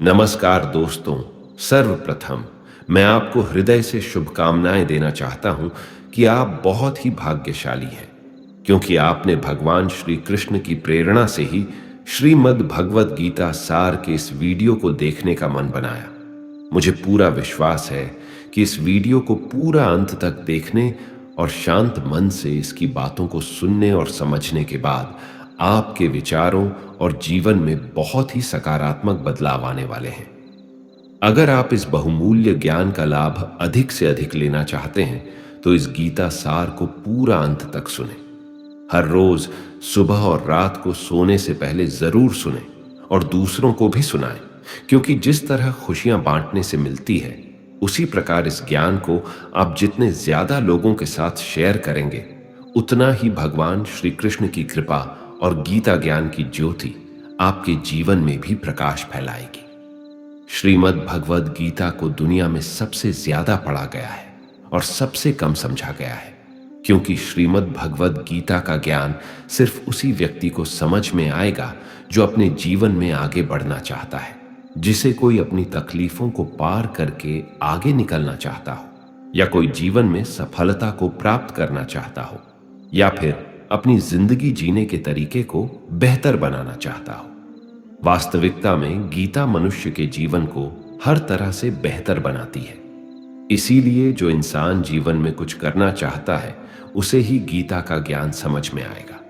नमस्कार दोस्तों। सर्वप्रथम मैं आपको हृदय से शुभकामनाएं देना चाहता हूं कि आप बहुत ही भाग्यशाली हैं, क्योंकि आपने भगवान श्री कृष्ण की प्रेरणा से ही श्रीमद् भगवद गीता सार के इस वीडियो को देखने का मन बनाया। मुझे पूरा विश्वास है कि इस वीडियो को पूरा अंत तक देखने और शांत मन से इसकी बातों को सुनने और समझने के बाद आपके विचारों और जीवन में बहुत ही सकारात्मक बदलाव आने वाले हैं। अगर आप इस बहुमूल्य ज्ञान का लाभ अधिक से अधिक लेना चाहते हैं तो इस गीता सार को पूरा अंत तक सुनें। हर रोज सुबह और रात को सोने से पहले जरूर सुनें और दूसरों को भी सुनाएं, क्योंकि जिस तरह खुशियां बांटने से मिलती है, उसी प्रकार इस ज्ञान को आप जितने ज्यादा लोगों के साथ शेयर करेंगे, उतना ही भगवान श्री कृष्ण की कृपा और गीता ज्ञान की ज्योति आपके जीवन में भी प्रकाश फैलाएगी। श्रीमद् भगवद गीता को दुनिया में सबसे ज्यादा पढ़ा गया है और सबसे कम समझा गया है, क्योंकि श्रीमद् भगवद गीता का ज्ञान सिर्फ उसी व्यक्ति को समझ में आएगा जो अपने जीवन में आगे बढ़ना चाहता है, जिसे कोई अपनी तकलीफों को पार करके आगे निकलना चाहता हो, या कोई जीवन में सफलता को प्राप्त करना चाहता हो, या फिर अपनी जिंदगी जीने के तरीके को बेहतर बनाना चाहता हो। वास्तविकता में गीता मनुष्य के जीवन को हर तरह से बेहतर बनाती है। इसीलिए जो इंसान जीवन में कुछ करना चाहता है, उसे ही गीता का ज्ञान समझ में आएगा।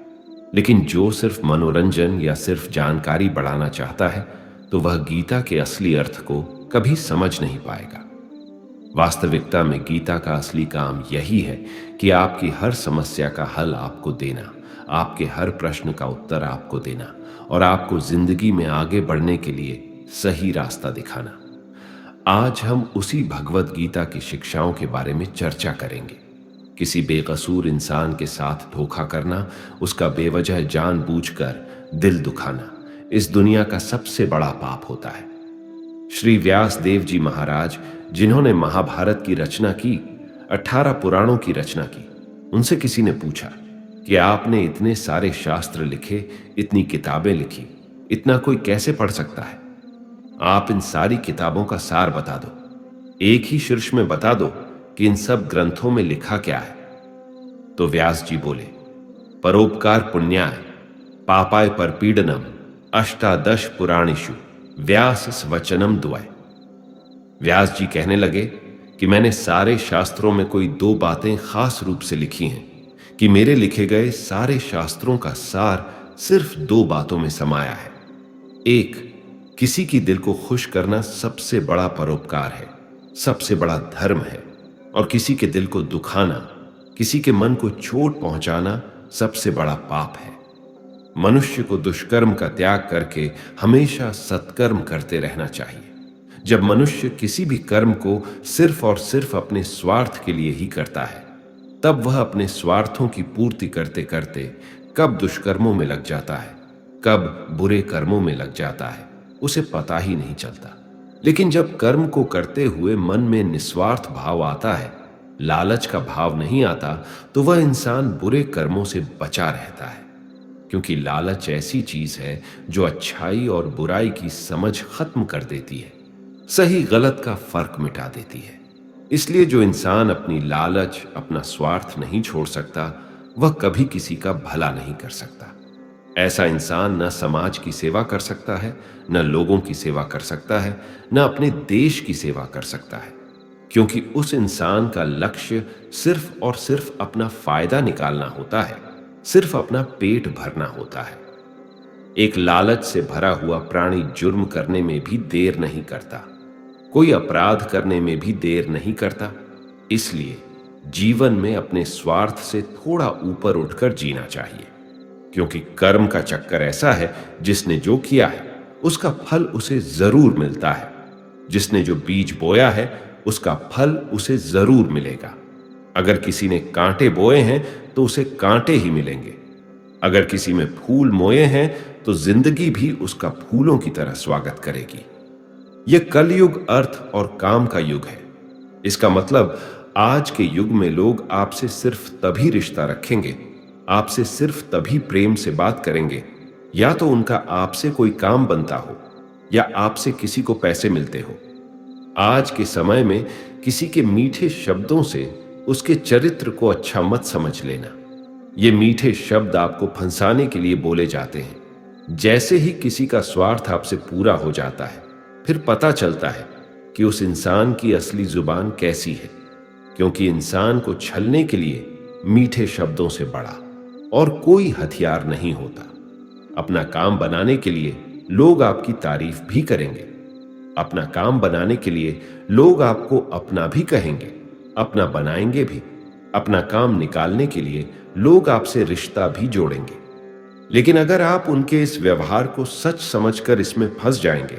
लेकिन जो सिर्फ मनोरंजन या सिर्फ जानकारी बढ़ाना चाहता है, तो वह गीता के असली अर्थ को कभी समझ नहीं पाएगा। वास्तविकता में गीता का असली काम यही है कि आपकी हर समस्या का हल आपको देना, आपके हर प्रश्न का उत्तर आपको देना और आपको जिंदगी में आगे बढ़ने के लिए सही रास्ता दिखाना। आज हम उसी भगवद गीता की शिक्षाओं के बारे में चर्चा करेंगे। किसी बेकसूर इंसान के साथ धोखा करना, उसका बेवजह जानबूझकर दिल दुखाना, इस दुनिया का सबसे बड़ा पाप होता है। श्री व्यास देव जी महाराज, जिन्होंने महाभारत की रचना की, 18 पुराणों की रचना की, उनसे किसी ने पूछा कि आपने इतने सारे शास्त्र लिखे, इतनी किताबें लिखी, इतना कोई कैसे पढ़ सकता है? आप इन सारी किताबों का सार बता दो, एक ही शीर्ष में बता दो कि इन सब ग्रंथों में लिखा क्या है। तो व्यास जी बोले, परोपकार पुण्याय पापाय परपीडनम अष्टादश पुराणेषु व्यास स्वचनम द्वय। व्यास जी कहने लगे कि मैंने सारे शास्त्रों में कोई 2 बातें खास रूप से लिखी हैं, कि मेरे लिखे गए सारे शास्त्रों का सार सिर्फ 2 बातों में समाया है। एक, किसी की दिल को खुश करना सबसे बड़ा परोपकार है, सबसे बड़ा धर्म है, और किसी के दिल को दुखाना, किसी के मन को चोट पहुंचाना सबसे बड़ा पाप है। मनुष्य को दुष्कर्म का त्याग करके हमेशा सत्कर्म करते रहना चाहिए। जब मनुष्य किसी भी कर्म को सिर्फ और सिर्फ अपने स्वार्थ के लिए ही करता है, तब वह अपने स्वार्थों की पूर्ति करते करते कब दुष्कर्मों में लग जाता है, कब बुरे कर्मों में लग जाता है, उसे पता ही नहीं चलता। लेकिन जब कर्म को करते हुए मन में निस्वार्थ भाव आता है, लालच का भाव नहीं आता, तो वह इंसान बुरे कर्मों से बचा रहता है। क्योंकि लालच ऐसी चीज है जो अच्छाई और बुराई की समझ खत्म कर देती है, सही गलत का फर्क मिटा देती है। इसलिए जो इंसान अपनी लालच, अपना स्वार्थ नहीं छोड़ सकता, वह कभी किसी का भला नहीं कर सकता। ऐसा इंसान न समाज की सेवा कर सकता है, न लोगों की सेवा कर सकता है, न अपने देश की सेवा कर सकता है, क्योंकि उस इंसान का लक्ष्य सिर्फ और सिर्फ अपना फायदा निकालना होता है, सिर्फ अपना पेट भरना होता है। एक लालच से भरा हुआ प्राणी जुर्म करने में भी देर नहीं करता, कोई अपराध करने में भी देर नहीं करता। इसलिए जीवन में अपने स्वार्थ से थोड़ा ऊपर उठकर जीना चाहिए, क्योंकि कर्म का चक्कर ऐसा है, जिसने जो किया है उसका फल उसे जरूर मिलता है। जिसने जो बीज बोया है उसका फल उसे जरूर मिलेगा। अगर किसी ने कांटे बोए हैं तो उसे कांटे ही मिलेंगे। अगर किसी में फूल मोए हैं तो जिंदगी भी उसका फूलों की तरह स्वागत करेगी। यह कलयुग अर्थ और काम का युग है। इसका मतलब आज के युग में लोग आपसे सिर्फ तभी रिश्ता रखेंगे, आपसे सिर्फ तभी प्रेम से बात करेंगे, या तो उनका आपसे कोई काम बनता हो, या आपसे किसी को पैसे मिलते हो। आज के समय में किसी के मीठे शब्दों से उसके चरित्र को अच्छा मत समझ लेना। ये मीठे शब्द आपको फंसाने के लिए बोले जाते हैं। जैसे ही किसी का स्वार्थ आपसे पूरा हो जाता है, फिर पता चलता है कि उस इंसान की असली जुबान कैसी है, क्योंकि इंसान को छलने के लिए मीठे शब्दों से बड़ा और कोई हथियार नहीं होता। अपना काम बनाने के लिए लोग आपकी तारीफ भी करेंगे। अपना काम बनाने के लिए लोग आपको अपना भी कहेंगे, अपना बनाएंगे भी। अपना काम निकालने के लिए लोग आपसे रिश्ता भी जोड़ेंगे। लेकिन अगर आप उनके इस व्यवहार को सच समझकर इसमें फंस जाएंगे,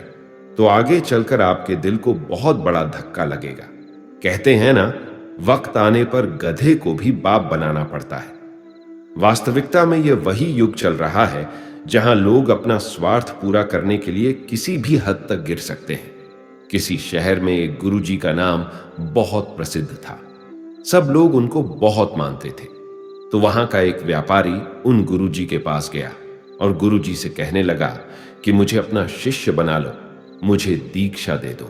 तो आगे चलकर आपके दिल को बहुत बड़ा धक्का लगेगा। कहते हैं ना, वक्त आने पर गधे को भी बाप बनाना पड़ता है। वास्तविकता में यह वही युग चल रहा है जहां लोग अपना स्वार्थ पूरा करने के लिए किसी भी हद तक गिर सकते हैं। किसी शहर में एक गुरुजी का नाम बहुत प्रसिद्ध था। सब लोग उनको बहुत मानते थे। तो वहां का एक व्यापारी उन गुरुजी के पास गया और गुरुजी से कहने लगा कि मुझे अपना शिष्य बना लो, मुझे दीक्षा दे दो।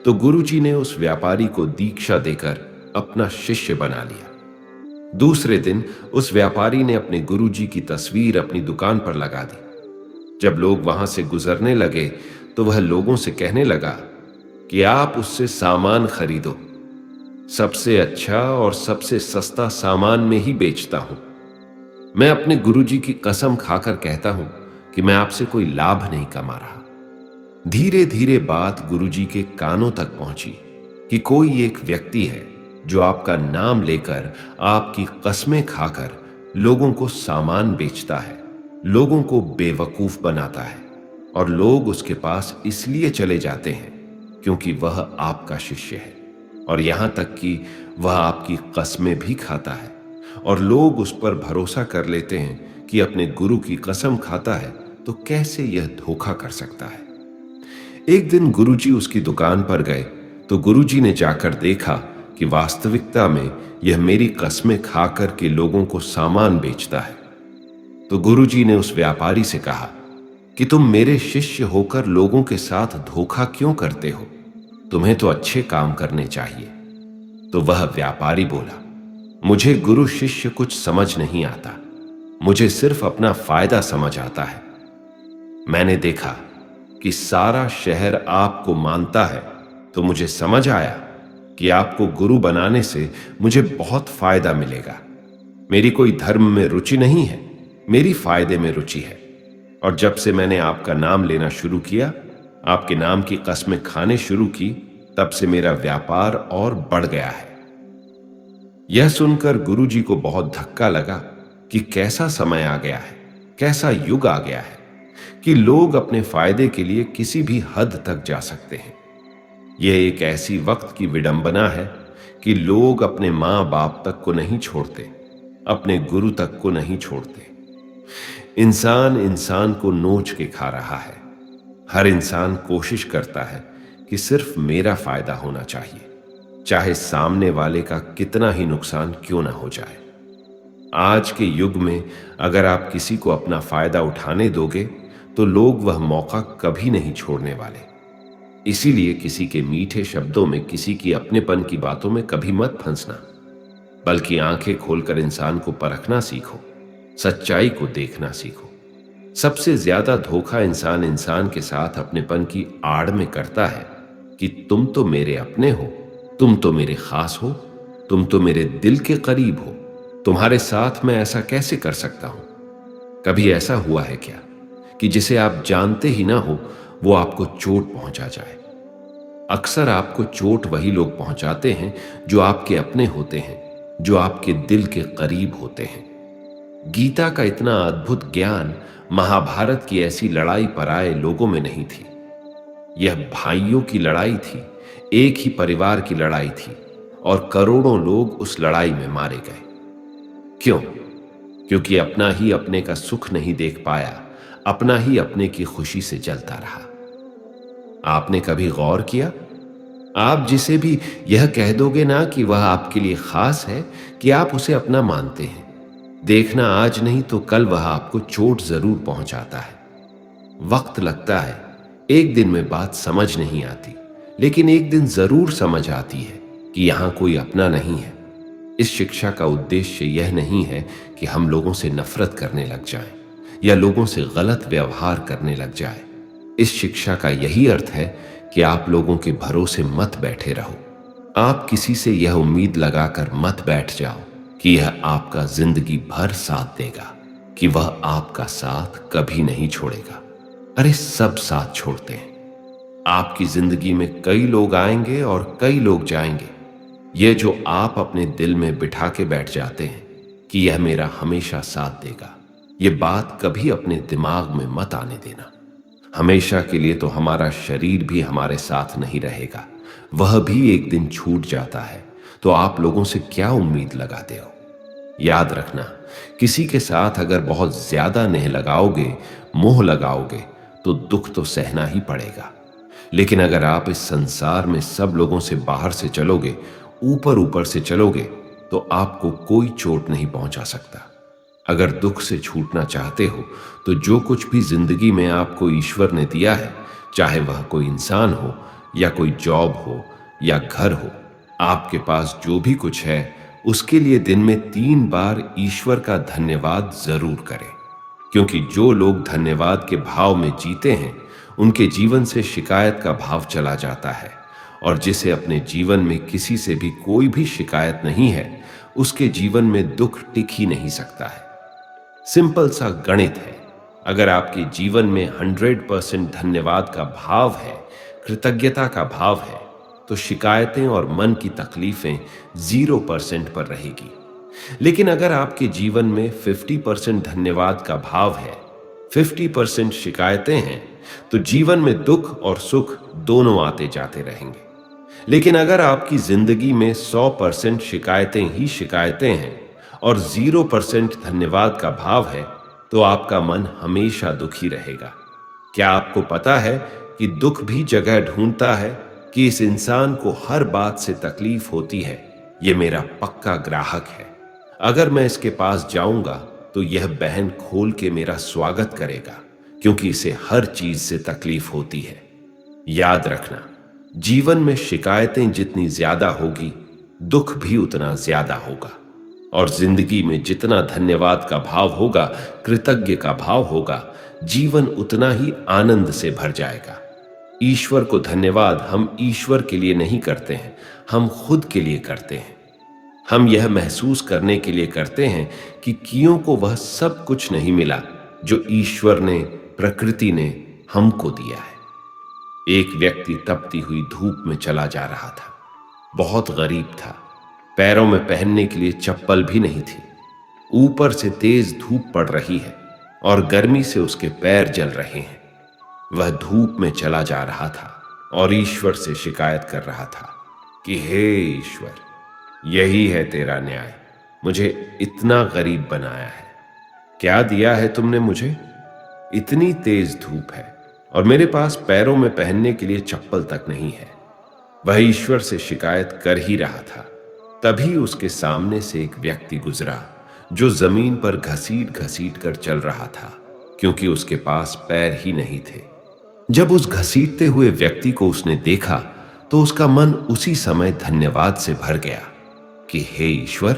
तो गुरुजी ने उस व्यापारी को दीक्षा देकर अपना शिष्य बना लिया। दूसरे दिन उस व्यापारी ने अपने गुरुजी की तस्वीर अपनी दुकान पर लगा दी। जब लोग वहां से गुजरने लगे तो वह लोगों से कहने लगा कि आप उससे सामान खरीदो। सबसे अच्छा और सबसे सस्ता सामान में ही बेचता हूं। मैं अपने गुरुजी की कसम खाकर कहता हूं कि मैं आपसे कोई लाभ नहीं कमा रहा। धीरे धीरे बात गुरुजी के कानों तक पहुंची कि कोई एक व्यक्ति है जो आपका नाम लेकर, आपकी कस्में खाकर लोगों को सामान बेचता है, लोगों को बेवकूफ बनाता है, और लोग उसके पास इसलिए चले जाते हैं क्योंकि वह आपका शिष्य है, और यहां तक कि वह आपकी कस्में भी खाता है। और लोग उस पर भरोसा कर लेते हैं कि अपने गुरु की कसम खाता है तो कैसे यह धोखा कर सकता है। एक दिन गुरुजी उसकी दुकान पर गए तो गुरुजी ने जाकर देखा कि वास्तविकता में यह मेरी कस्में खाकर के लोगों को सामान बेचता है। तो गुरुजी ने उस व्यापारी से कहा कि तुम मेरे शिष्य होकर लोगों के साथ धोखा क्यों करते हो? तुम्हें तो अच्छे काम करने चाहिए। तो वह व्यापारी बोला, मुझे गुरु शिष्य कुछ समझ नहीं आता, मुझे सिर्फ अपना फायदा समझ आता है। मैंने देखा कि सारा शहर आपको मानता है, तो मुझे समझ आया कि आपको गुरु बनाने से मुझे बहुत फायदा मिलेगा। मेरी कोई धर्म में रुचि नहीं है, मेरी फायदे में रुचि है। और जब से मैंने आपका नाम लेना शुरू किया, आपके नाम की कस्में खाने शुरू की, तब से मेरा व्यापार और बढ़ गया है। यह सुनकर गुरुजी को बहुत धक्का लगा कि कैसा समय आ गया है, कैसा युग आ गया है कि लोग अपने फायदे के लिए किसी भी हद तक जा सकते हैं। यह एक ऐसी वक्त की विडंबना है कि लोग अपने मां बाप तक को नहीं छोड़ते, अपने गुरु तक को नहीं छोड़ते। इंसान इंसान को नोच के खा रहा है। हर इंसान कोशिश करता है कि सिर्फ मेरा फायदा होना चाहिए, चाहे सामने वाले का कितना ही नुकसान क्यों ना हो जाए। आज के युग में अगर आप किसी को अपना फायदा उठाने दोगे तो लोग वह मौका कभी नहीं छोड़ने वाले। इसीलिए किसी के मीठे शब्दों में, किसी की अपनेपन की बातों में कभी मत फंसना, बल्कि आंखें खोलकर इंसान को परखना सीखो, सच्चाई को देखना सीखो। सबसे ज्यादा धोखा इंसान इंसान के साथ अपनेपन की आड़ में करता है कि तुम तो मेरे अपने हो, तुम तो मेरे खास हो, तुम तो मेरे दिल के करीब हो, तुम्हारे साथ मैं ऐसा कैसे कर सकता हूं? कभी ऐसा हुआ है क्या कि जिसे आप जानते ही ना हो वो आपको चोट पहुंचा जाए? अक्सर आपको चोट वही लोग पहुंचाते हैं जो आपके अपने होते हैं, जो आपके दिल के करीब होते हैं। गीता का इतना अद्भुत ज्ञान महाभारत की ऐसी लड़ाई पर आए लोगों में नहीं थी। यह भाइयों की लड़ाई थी, एक ही परिवार की लड़ाई थी, और करोड़ों लोग उस लड़ाई में मारे गए। क्यों? क्योंकि अपना ही अपने का सुख नहीं देख पाया, अपना ही अपने की खुशी से जलता रहा। आपने कभी गौर किया? आप जिसे भी यह कह दोगे ना कि वह आपके लिए खास है, कि आप उसे अपना मानते हैं, देखना आज नहीं तो कल वह आपको चोट जरूर पहुंचाता है। वक्त लगता है, एक दिन में बात समझ नहीं आती, लेकिन एक दिन जरूर समझ आती है कि यहां कोई अपना नहीं है। इस शिक्षा का उद्देश्य यह नहीं है कि हम लोगों से नफरत करने लग जाएं या लोगों से गलत व्यवहार करने लग जाएं। इस शिक्षा का यही अर्थ है कि आप लोगों के भरोसे मत बैठे रहो। आप किसी से यह उम्मीद लगाकर मत बैठ जाओ कि यह आपका जिंदगी भर साथ देगा, कि वह आपका साथ कभी नहीं छोड़ेगा। अरे सब साथ छोड़ते हैं। आपकी जिंदगी में कई लोग आएंगे और कई लोग जाएंगे। यह जो आप अपने दिल में बिठा के बैठ जाते हैं कि यह मेरा हमेशा साथ देगा, यह बात कभी अपने दिमाग में मत आने देना। हमेशा के लिए तो हमारा शरीर भी हमारे साथ नहीं रहेगा, वह भी एक दिन छूट जाता है। तो आप लोगों से क्या उम्मीद लगाते हो? याद रखना, किसी के साथ अगर बहुत ज्यादा नेह लगाओगे, मोह लगाओगे, तो दुख तो सहना ही पड़ेगा। लेकिन अगर आप इस संसार में सब लोगों से बाहर से चलोगे, ऊपर ऊपर से चलोगे, तो आपको कोई चोट नहीं पहुंचा सकता। अगर दुख से छूटना चाहते हो तो जो कुछ भी जिंदगी में आपको ईश्वर ने दिया है, चाहे वह कोई इंसान हो या कोई जॉब हो या घर हो, आपके पास जो भी कुछ है उसके लिए दिन में 3 बार ईश्वर का धन्यवाद जरूर करें। क्योंकि जो लोग धन्यवाद के भाव में जीते हैं, उनके जीवन से शिकायत का भाव चला जाता है, और जिसे अपने जीवन में किसी से भी कोई भी शिकायत नहीं है, उसके जीवन में दुख टिक ही नहीं सकता है। सिंपल सा गणित है। अगर आपके जीवन में 100% धन्यवाद का भाव है, कृतज्ञता का भाव है, तो शिकायतें और मन की तकलीफें 0% पर रहेगी। लेकिन अगर आपके जीवन में 50% धन्यवाद का भाव है, 50% शिकायतें हैं, तो जीवन में दुख और सुख दोनों आते जाते रहेंगे। लेकिन अगर आपकी जिंदगी में 100% शिकायतें ही शिकायतें हैं और 0% धन्यवाद का भाव है, तो आपका मन हमेशा दुखी रहेगा। क्या आपको पता है कि दुख भी जगह ढूंढता है कि इस इंसान को हर बात से तकलीफ होती है, ये मेरा पक्का ग्राहक है, अगर मैं इसके पास जाऊंगा तो यह बहन खोल के मेरा स्वागत करेगा, क्योंकि इसे हर चीज से तकलीफ होती है। याद रखना, जीवन में शिकायतें जितनी ज्यादा होगी, दुख भी उतना ज्यादा होगा। और जिंदगी में जितना धन्यवाद का भाव होगा, कृतज्ञ का भाव होगा, जीवन उतना ही आनंद से भर जाएगा। ईश्वर को धन्यवाद हम ईश्वर के लिए नहीं करते हैं, हम खुद के लिए करते हैं। हम यह महसूस करने के लिए करते हैं कि कियों को वह सब कुछ नहीं मिला जो ईश्वर ने, प्रकृति ने हमको दिया है। एक व्यक्ति तपती हुई धूप में चला जा रहा था। बहुत गरीब था। पैरों में पहनने के लिए चप्पल भी नहीं थी। ऊपर से तेज धूप पड़ रही है और गर्मी से उसके पैर जल रहे हैं। वह धूप में चला जा रहा था और ईश्वर से शिकायत कर रहा था कि हे ईश्वर, यही है तेरा न्याय, मुझे इतना गरीब बनाया है। क्या दिया है तुमने मुझे? इतनी तेज धूप है और मेरे पास पैरों में पहनने के लिए चप्पल तक नहीं है। वह ईश्वर से शिकायत कर ही रहा था। तभी उसके सामने से एक व्यक्ति गुजरा जो जमीन पर घसीट घसीट कर चल रहा था, क्योंकि उसके पास पैर ही नहीं थे। जब उस घसीटते हुए व्यक्ति को उसने देखा तो उसका मन उसी समय धन्यवाद से भर गया कि हे ईश्वर,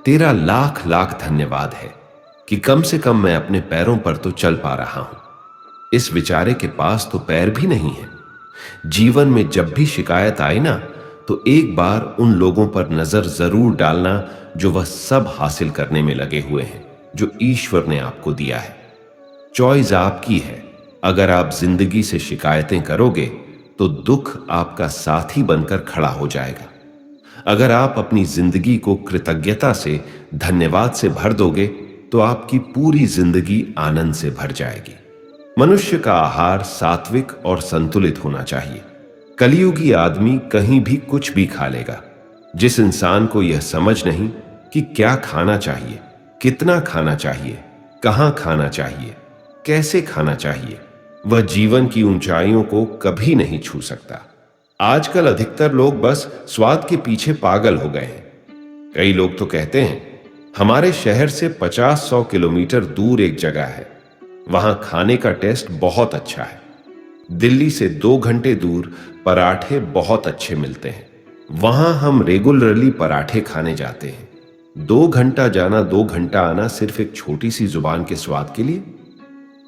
तेरा लाख लाख धन्यवाद है कि कम से कम मैं अपने पैरों पर तो चल पा रहा हूं। इस बेचारे के पास तो पैर भी नहीं है। जीवन में जब भी शिकायत आए ना, तो एक बार उन लोगों पर नजर जरूर डालना जो वह सब हासिल करने में लगे हुए हैं जो ईश्वर ने आपको दिया है। चॉइस आपकी है। अगर आप जिंदगी से शिकायतें करोगे तो दुख आपका साथी बनकर खड़ा हो जाएगा। अगर आप अपनी जिंदगी को कृतज्ञता से, धन्यवाद से भर दोगे, तो आपकी पूरी जिंदगी आनंद से भर जाएगी। मनुष्य का आहार सात्विक और संतुलित होना चाहिए। कलियुगी आदमी कहीं भी कुछ भी खा लेगा। जिस इंसान को यह समझ नहीं कि क्या खाना चाहिए, कितना खाना चाहिए, कहां खाना चाहिए, कैसे खाना चाहिए, वह जीवन की ऊंचाइयों को कभी नहीं छू सकता। आजकल अधिकतर लोग बस स्वाद के पीछे पागल हो गए हैं। कई लोग तो कहते हैं हमारे शहर से 50-100 किलोमीटर दूर एक जगह है, वहां खाने का टेस्ट बहुत अच्छा है। दिल्ली से 2 घंटे दूर पराठे बहुत अच्छे मिलते हैं। वहां हम रेगुलरली पराठे खाने जाते हैं। 2 घंटा जाना 2 घंटा आना सिर्फ एक छोटी सी जुबान के स्वाद के लिए।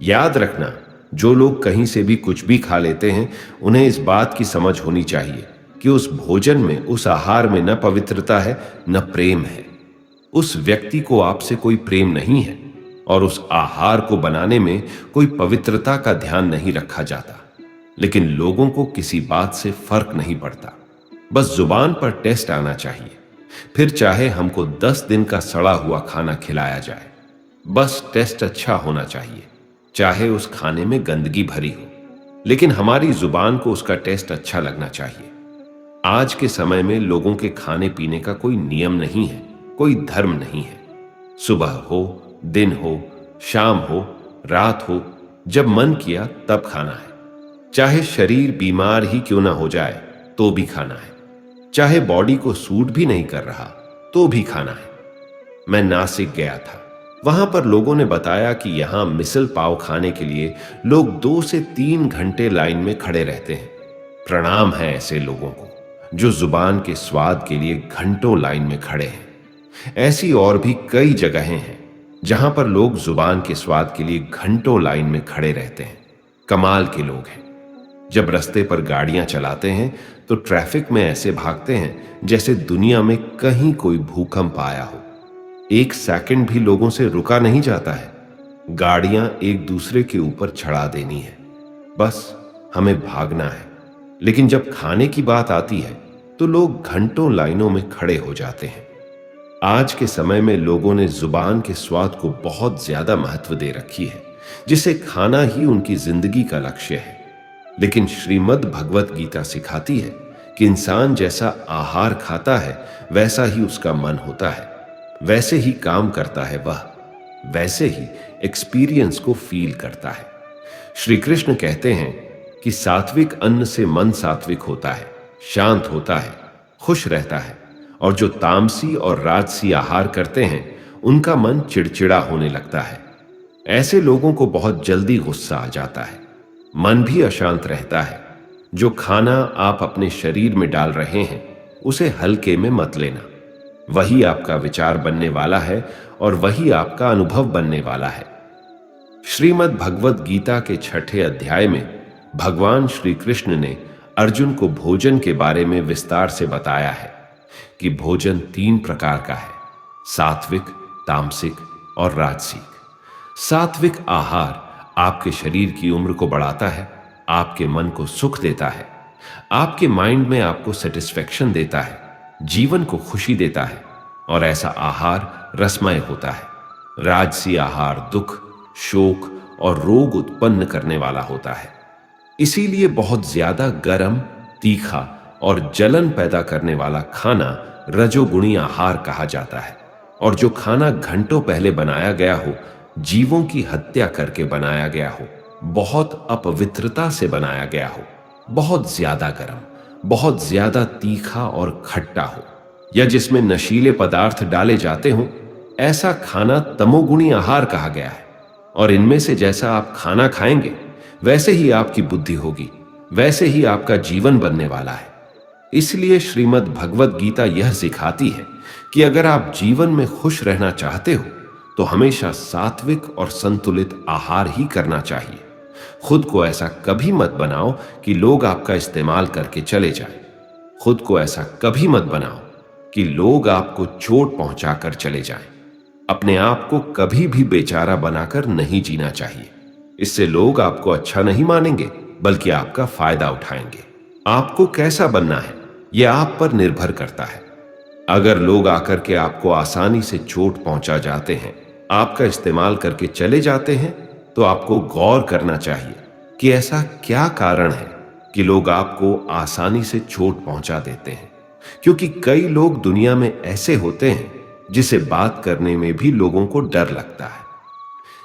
याद रखना, जो लोग कहीं से भी कुछ भी खा लेते हैं, उन्हें इस बात की समझ होनी चाहिए कि उस भोजन में, उस आहार में न पवित्रता है न प्रेम है। उस व्यक्ति को आपसे कोई प्रेम नहीं है और उस आहार को बनाने में कोई पवित्रता का ध्यान नहीं रखा जाता। लेकिन लोगों को किसी बात से फर्क नहीं पड़ता। बस जुबान पर टेस्ट आना चाहिए, फिर चाहे हमको 10 दिन का सड़ा हुआ खाना खिलाया जाए। बस टेस्ट अच्छा होना चाहिए, चाहे उस खाने में गंदगी भरी हो, लेकिन हमारी जुबान को उसका टेस्ट अच्छा लगना चाहिए। आज के समय में लोगों के खाने पीने का कोई नियम नहीं है, कोई धर्म नहीं है। सुबह हो, दिन हो, शाम हो, रात हो, जब मन किया तब खाना है। चाहे शरीर बीमार ही क्यों ना हो जाए तो भी खाना है। चाहे बॉडी को सूट भी नहीं कर रहा तो भी खाना है। मैं नासिक गया था। वहां पर लोगों ने बताया कि यहां मिसल पाव खाने के लिए लोग 2 से 3 घंटे लाइन में खड़े रहते हैं। प्रणाम है ऐसे लोगों को जो जुबान के स्वाद के लिए घंटों लाइन में खड़े हैं। ऐसी और भी कई जगहें हैं जहां पर लोग जुबान के स्वाद के लिए घंटों लाइन में खड़े रहते हैं। कमाल के लोग हैं। जब रास्ते पर गाड़ियां चलाते हैं तो ट्रैफिक में ऐसे भागते हैं जैसे दुनिया में कहीं कोई भूकंप आया हो। 1 सेकंड भी लोगों से रुका नहीं जाता है। गाड़ियां एक दूसरे के ऊपर चढ़ा देनी है, बस हमें भागना है। लेकिन जब खाने की बात आती है तो लोग घंटों लाइनों में खड़े हो जाते हैं। आज के समय में लोगों ने जुबान के स्वाद को बहुत ज्यादा महत्व दे रखी है, जिसे खाना ही उनकी जिंदगी का लक्ष्य है। लेकिन श्रीमद् भगवत गीता सिखाती है कि इंसान जैसा आहार खाता है वैसा ही उसका मन होता है, वैसे ही काम करता है वह, वैसे ही एक्सपीरियंस को फील करता है। श्री कृष्ण कहते हैं कि सात्विक अन्न से मन सात्विक होता है, शांत होता है, खुश रहता है, और जो तामसी और राजसी आहार करते हैं उनका मन चिड़चिड़ा होने लगता है। ऐसे लोगों को बहुत जल्दी गुस्सा आ जाता है, मन भी अशांत रहता है। जो खाना आप अपने शरीर में डाल रहे हैं उसे हल्के में मत लेना। वही आपका विचार बनने वाला है और वही आपका अनुभव बनने वाला है। श्रीमद् भगवत गीता के 6ठे अध्याय में भगवान श्री कृष्ण ने अर्जुन को भोजन के बारे में विस्तार से बताया है कि भोजन 3 प्रकार का है, सात्विक, तामसिक और राजसिक। सात्विक आहार आपके शरीर की उम्र को बढ़ाता है, आपके मन को सुख देता है, आपके माइंड में आपको सेटिस्फेक्शन देता है, जीवन को खुशी देता है, और ऐसा आहार रसमय होता है। राजसी आहार दुख, शोक और रोग उत्पन्न करने वाला होता है। इसीलिए बहुत ज्यादा गर्म, तीखा और जलन पैदा करने वाला खाना रजोगुणी आहार कहा जाता है। और जो खाना घंटों पहले बनाया गया हो, जीवों की हत्या करके बनाया गया हो, बहुत अपवित्रता से बनाया गया हो, बहुत ज्यादा गर्म, बहुत ज्यादा तीखा और खट्टा हो, या जिसमें नशीले पदार्थ डाले जाते हो, ऐसा खाना तमोगुणी आहार कहा गया है। और इनमें से जैसा आप खाना खाएंगे वैसे ही आपकी बुद्धि होगी, वैसे ही आपका जीवन बनने वाला है। इसलिए श्रीमद् भगवत गीता यह सिखाती है कि अगर आप जीवन में खुश रहना चाहते हो तो हमेशा सात्विक और संतुलित आहार ही करना चाहिए। खुद को ऐसा कभी मत बनाओ कि लोग आपका इस्तेमाल करके चले जाएं। खुद को ऐसा कभी मत बनाओ कि लोग आपको चोट पहुंचाकर चले जाएं। अपने आप को कभी भी बेचारा बनाकर नहीं जीना चाहिए। इससे लोग आपको अच्छा नहीं मानेंगे, बल्कि आपका फायदा उठाएंगे। आपको कैसा बनना है यह आप पर निर्भर करता है। अगर लोग आकर के आपको आसानी से चोट पहुंचा जाते हैं, आपका इस्तेमाल करके चले जाते हैं, तो आपको गौर करना चाहिए कि ऐसा क्या कारण है कि लोग आपको आसानी से चोट पहुंचा देते हैं। क्योंकि कई लोग दुनिया में ऐसे होते हैं जिसे बात करने में भी लोगों को डर लगता है।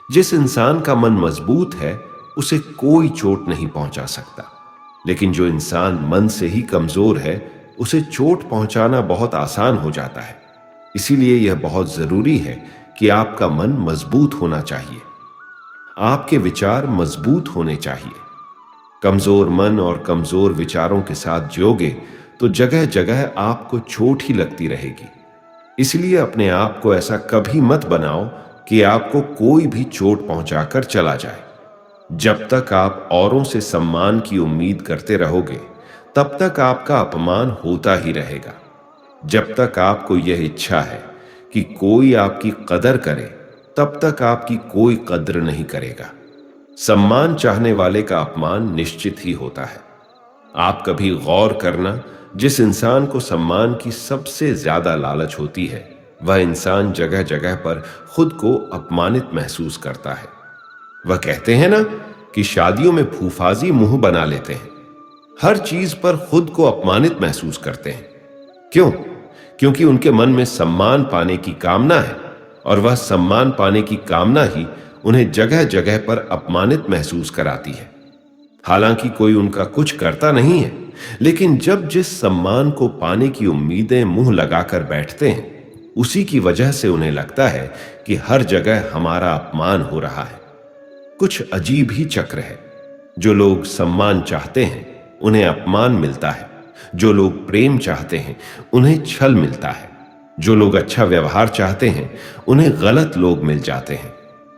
जिस इंसान का मन मजबूत है उसे कोई चोट नहीं पहुंचा सकता, लेकिन जो इंसान मन से ही कमजोर है उसे चोट पहुंचाना बहुत आसान हो जाता है। इसीलिए यह बहुत जरूरी है कि आपका मन मजबूत होना चाहिए, आपके विचार मजबूत होने चाहिए। कमजोर मन और कमजोर विचारों के साथ जियोगे तो जगह जगह आपको चोट ही लगती रहेगी। इसलिए अपने आप को ऐसा कभी मत बनाओ कि आपको कोई भी चोट पहुंचाकर चला जाए। जब तक आप औरों से सम्मान की उम्मीद करते रहोगे, तब तक आपका अपमान होता ही रहेगा। जब तक आपको यह इच्छा है कि कोई आपकी कदर करे, तब तक आपकी कोई कद्र नहीं करेगा। सम्मान चाहने वाले का अपमान निश्चित ही होता है। आप कभी गौर करना, जिस इंसान को सम्मान की सबसे ज्यादा लालच होती है, वह इंसान जगह जगह पर खुद को अपमानित महसूस करता है। वह कहते हैं ना कि शादियों में फूफाजी मुंह बना लेते हैं, हर चीज पर खुद को अपमानित महसूस करते हैं। क्यों? क्योंकि उनके मन में सम्मान पाने की कामना है, और वह सम्मान पाने की कामना ही उन्हें जगह जगह पर अपमानित महसूस कराती है। हालांकि कोई उनका कुछ करता नहीं है, लेकिन जब जिस सम्मान को पाने की उम्मीदें मुंह लगाकर बैठते हैं, उसी की वजह से उन्हें लगता है कि हर जगह हमारा अपमान हो रहा है। कुछ अजीब ही चक्र है। जो लोग सम्मान चाहते हैं, उन्हें अपमान मिलता है। जो लोग प्रेम चाहते हैं, उन्हें छल मिलता है। जो लोग अच्छा व्यवहार चाहते हैं, उन्हें गलत लोग मिल जाते हैं।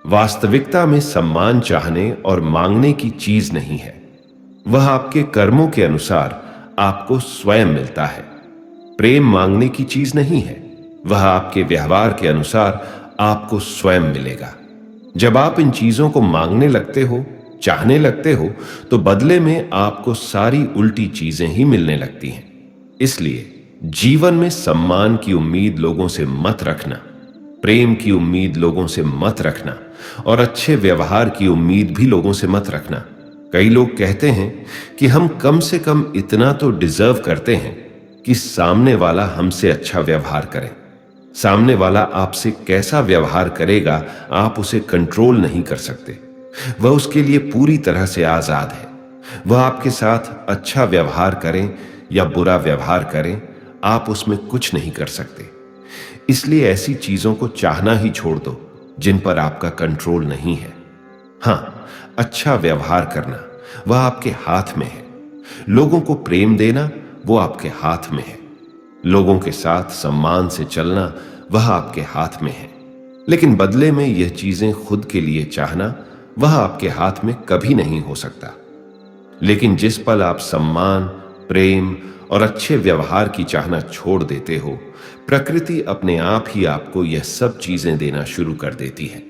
वास्तविकता में सम्मान चाहने और मांगने की चीज नहीं है, वह आपके कर्मों के अनुसार आपको स्वयं मिलता है। प्रेम मांगने की चीज नहीं है, वह आपके व्यवहार के अनुसार आपको स्वयं मिलेगा। जब आप इन चीजों को मांगने लगते हो, चाहने लगते हो, तो बदले में आपको सारी उल्टी चीजें ही मिलने लगती हैं। इसलिए जीवन में सम्मान की उम्मीद लोगों से मत रखना, प्रेम की उम्मीद लोगों से मत रखना, और अच्छे व्यवहार की उम्मीद भी लोगों से मत रखना। कई लोग कहते हैं कि हम कम से कम इतना तो डिजर्व करते हैं कि सामने वाला हमसे अच्छा व्यवहार करे। सामने वाला आपसे कैसा व्यवहार करेगा, आप उसे कंट्रोल नहीं कर सकते। वह उसके लिए पूरी तरह से आजाद है। वह आपके साथ अच्छा व्यवहार करें या बुरा व्यवहार करें, आप उसमें कुछ नहीं कर सकते। इसलिए ऐसी चीजों को चाहना ही छोड़ दो जिन पर आपका कंट्रोल नहीं है। हां, अच्छा व्यवहार करना वह आपके हाथ में है। लोगों को प्रेम देना वो आपके हाथ में है। लोगों के साथ सम्मान से चलना वह आपके हाथ में है। लेकिन बदले में यह चीजें खुद के लिए चाहना वह आपके हाथ में कभी नहीं हो सकता। लेकिन जिस पल आप सम्मान, प्रेम और अच्छे व्यवहार की चाहना छोड़ देते हो, प्रकृति अपने आप ही आपको यह सब चीजें देना शुरू कर देती है।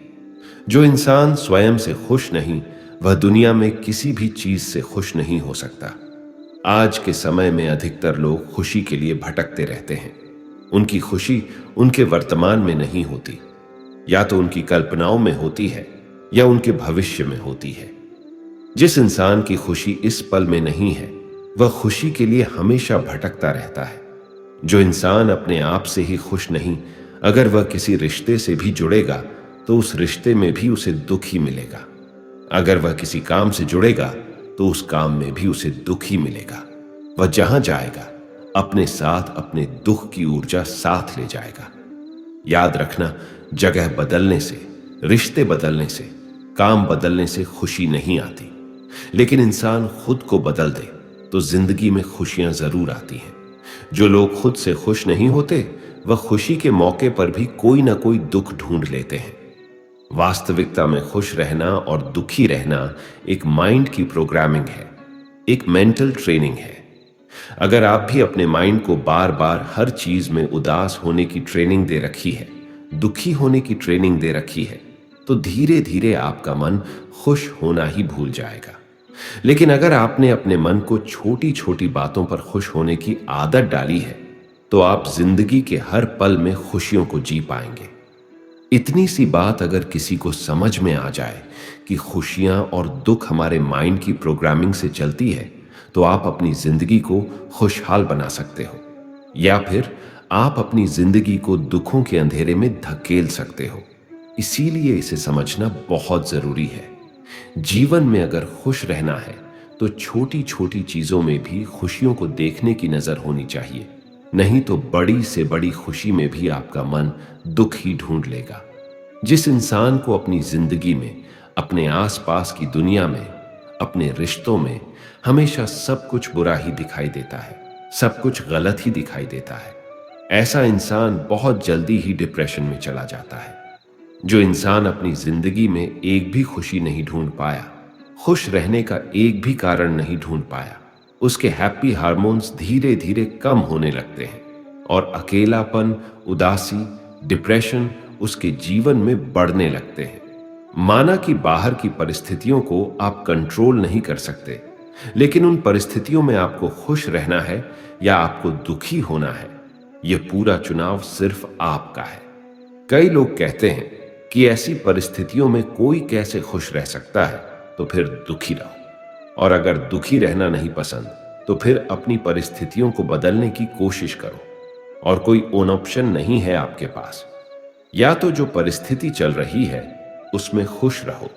जो इंसान स्वयं से खुश नहीं, वह दुनिया में किसी भी चीज से खुश नहीं हो सकता। आज के समय में अधिकतर लोग खुशी के लिए भटकते रहते हैं। उनकी खुशी उनके वर्तमान में नहीं होती, या तो उनकी कल्पनाओं में होती है या उनके भविष्य में होती है। जिस इंसान की खुशी इस पल में नहीं है, वह खुशी के लिए हमेशा भटकता रहता है। जो इंसान अपने आप से ही खुश नहीं, अगर वह किसी रिश्ते से भी जुड़ेगा तो उस रिश्ते में भी उसे दुख ही मिलेगा। अगर वह किसी काम से जुड़ेगा तो उस काम में भी उसे दुख ही मिलेगा। वह जहां जाएगा, अपने साथ अपने दुख की ऊर्जा साथ ले जाएगा। याद रखना, जगह बदलने से, रिश्ते बदलने से, काम बदलने से खुशी नहीं आती। लेकिन इंसान खुद को बदल दे तो जिंदगी में खुशियां जरूर आती हैं। जो लोग खुद से खुश नहीं होते, वह खुशी के मौके पर भी कोई ना कोई दुख ढूंढ लेते हैं। वास्तविकता में खुश रहना और दुखी रहना एक माइंड की प्रोग्रामिंग है, एक मेंटल ट्रेनिंग है। अगर आप भी अपने माइंड को बार बार हर चीज में उदास होने की ट्रेनिंग दे रखी है, दुखी होने की ट्रेनिंग दे रखी है, तो धीरे धीरे आपका मन खुश होना ही भूल जाएगा। लेकिन अगर आपने अपने मन को छोटी छोटी बातों पर खुश होने की आदत डाली है, तो आप जिंदगी के हर पल में खुशियों को जी पाएंगे। इतनी सी बात अगर किसी को समझ में आ जाए कि खुशियां और दुख हमारे माइंड की प्रोग्रामिंग से चलती है, तो आप अपनी जिंदगी को खुशहाल बना सकते हो, या फिर आप अपनी जिंदगी को दुखों के अंधेरे में धकेल सकते हो। इसीलिए इसे समझना बहुत जरूरी है। जीवन में अगर खुश रहना है तो छोटी छोटी चीजों में भी खुशियों को देखने की नजर होनी चाहिए, नहीं तो बड़ी से बड़ी खुशी में भी आपका मन दुख ही ढूंढ लेगा। जिस इंसान को अपनी जिंदगी में, अपने आसपास की दुनिया में, अपने रिश्तों में हमेशा सब कुछ बुरा ही दिखाई देता है, सब कुछ गलत ही दिखाई देता है। ऐसा इंसान बहुत जल्दी ही डिप्रेशन में चला जाता है। जो इंसान अपनी जिंदगी में एक भी खुशी नहीं ढूंढ पाया, खुश रहने का एक भी कारण नहीं ढूंढ पाया, उसके हैप्पी हार्मोन्स धीरे धीरे कम होने लगते हैं और अकेलापन, उदासी, डिप्रेशन उसके जीवन में बढ़ने लगते हैं। माना कि बाहर की परिस्थितियों को आप कंट्रोल नहीं कर सकते, लेकिन उन परिस्थितियों में आपको खुश रहना है या आपको दुखी होना है, यह पूरा चुनाव सिर्फ आपका है। कई लोग कहते हैं कि ऐसी परिस्थितियों में कोई कैसे खुश रह सकता है, तो फिर दुखी रहो। और अगर दुखी रहना नहीं पसंद, तो फिर अपनी परिस्थितियों को बदलने की कोशिश करो। और कोई ओन ऑप्शन नहीं है आपके पास। या तो जो परिस्थिति चल रही है उसमें खुश रहो,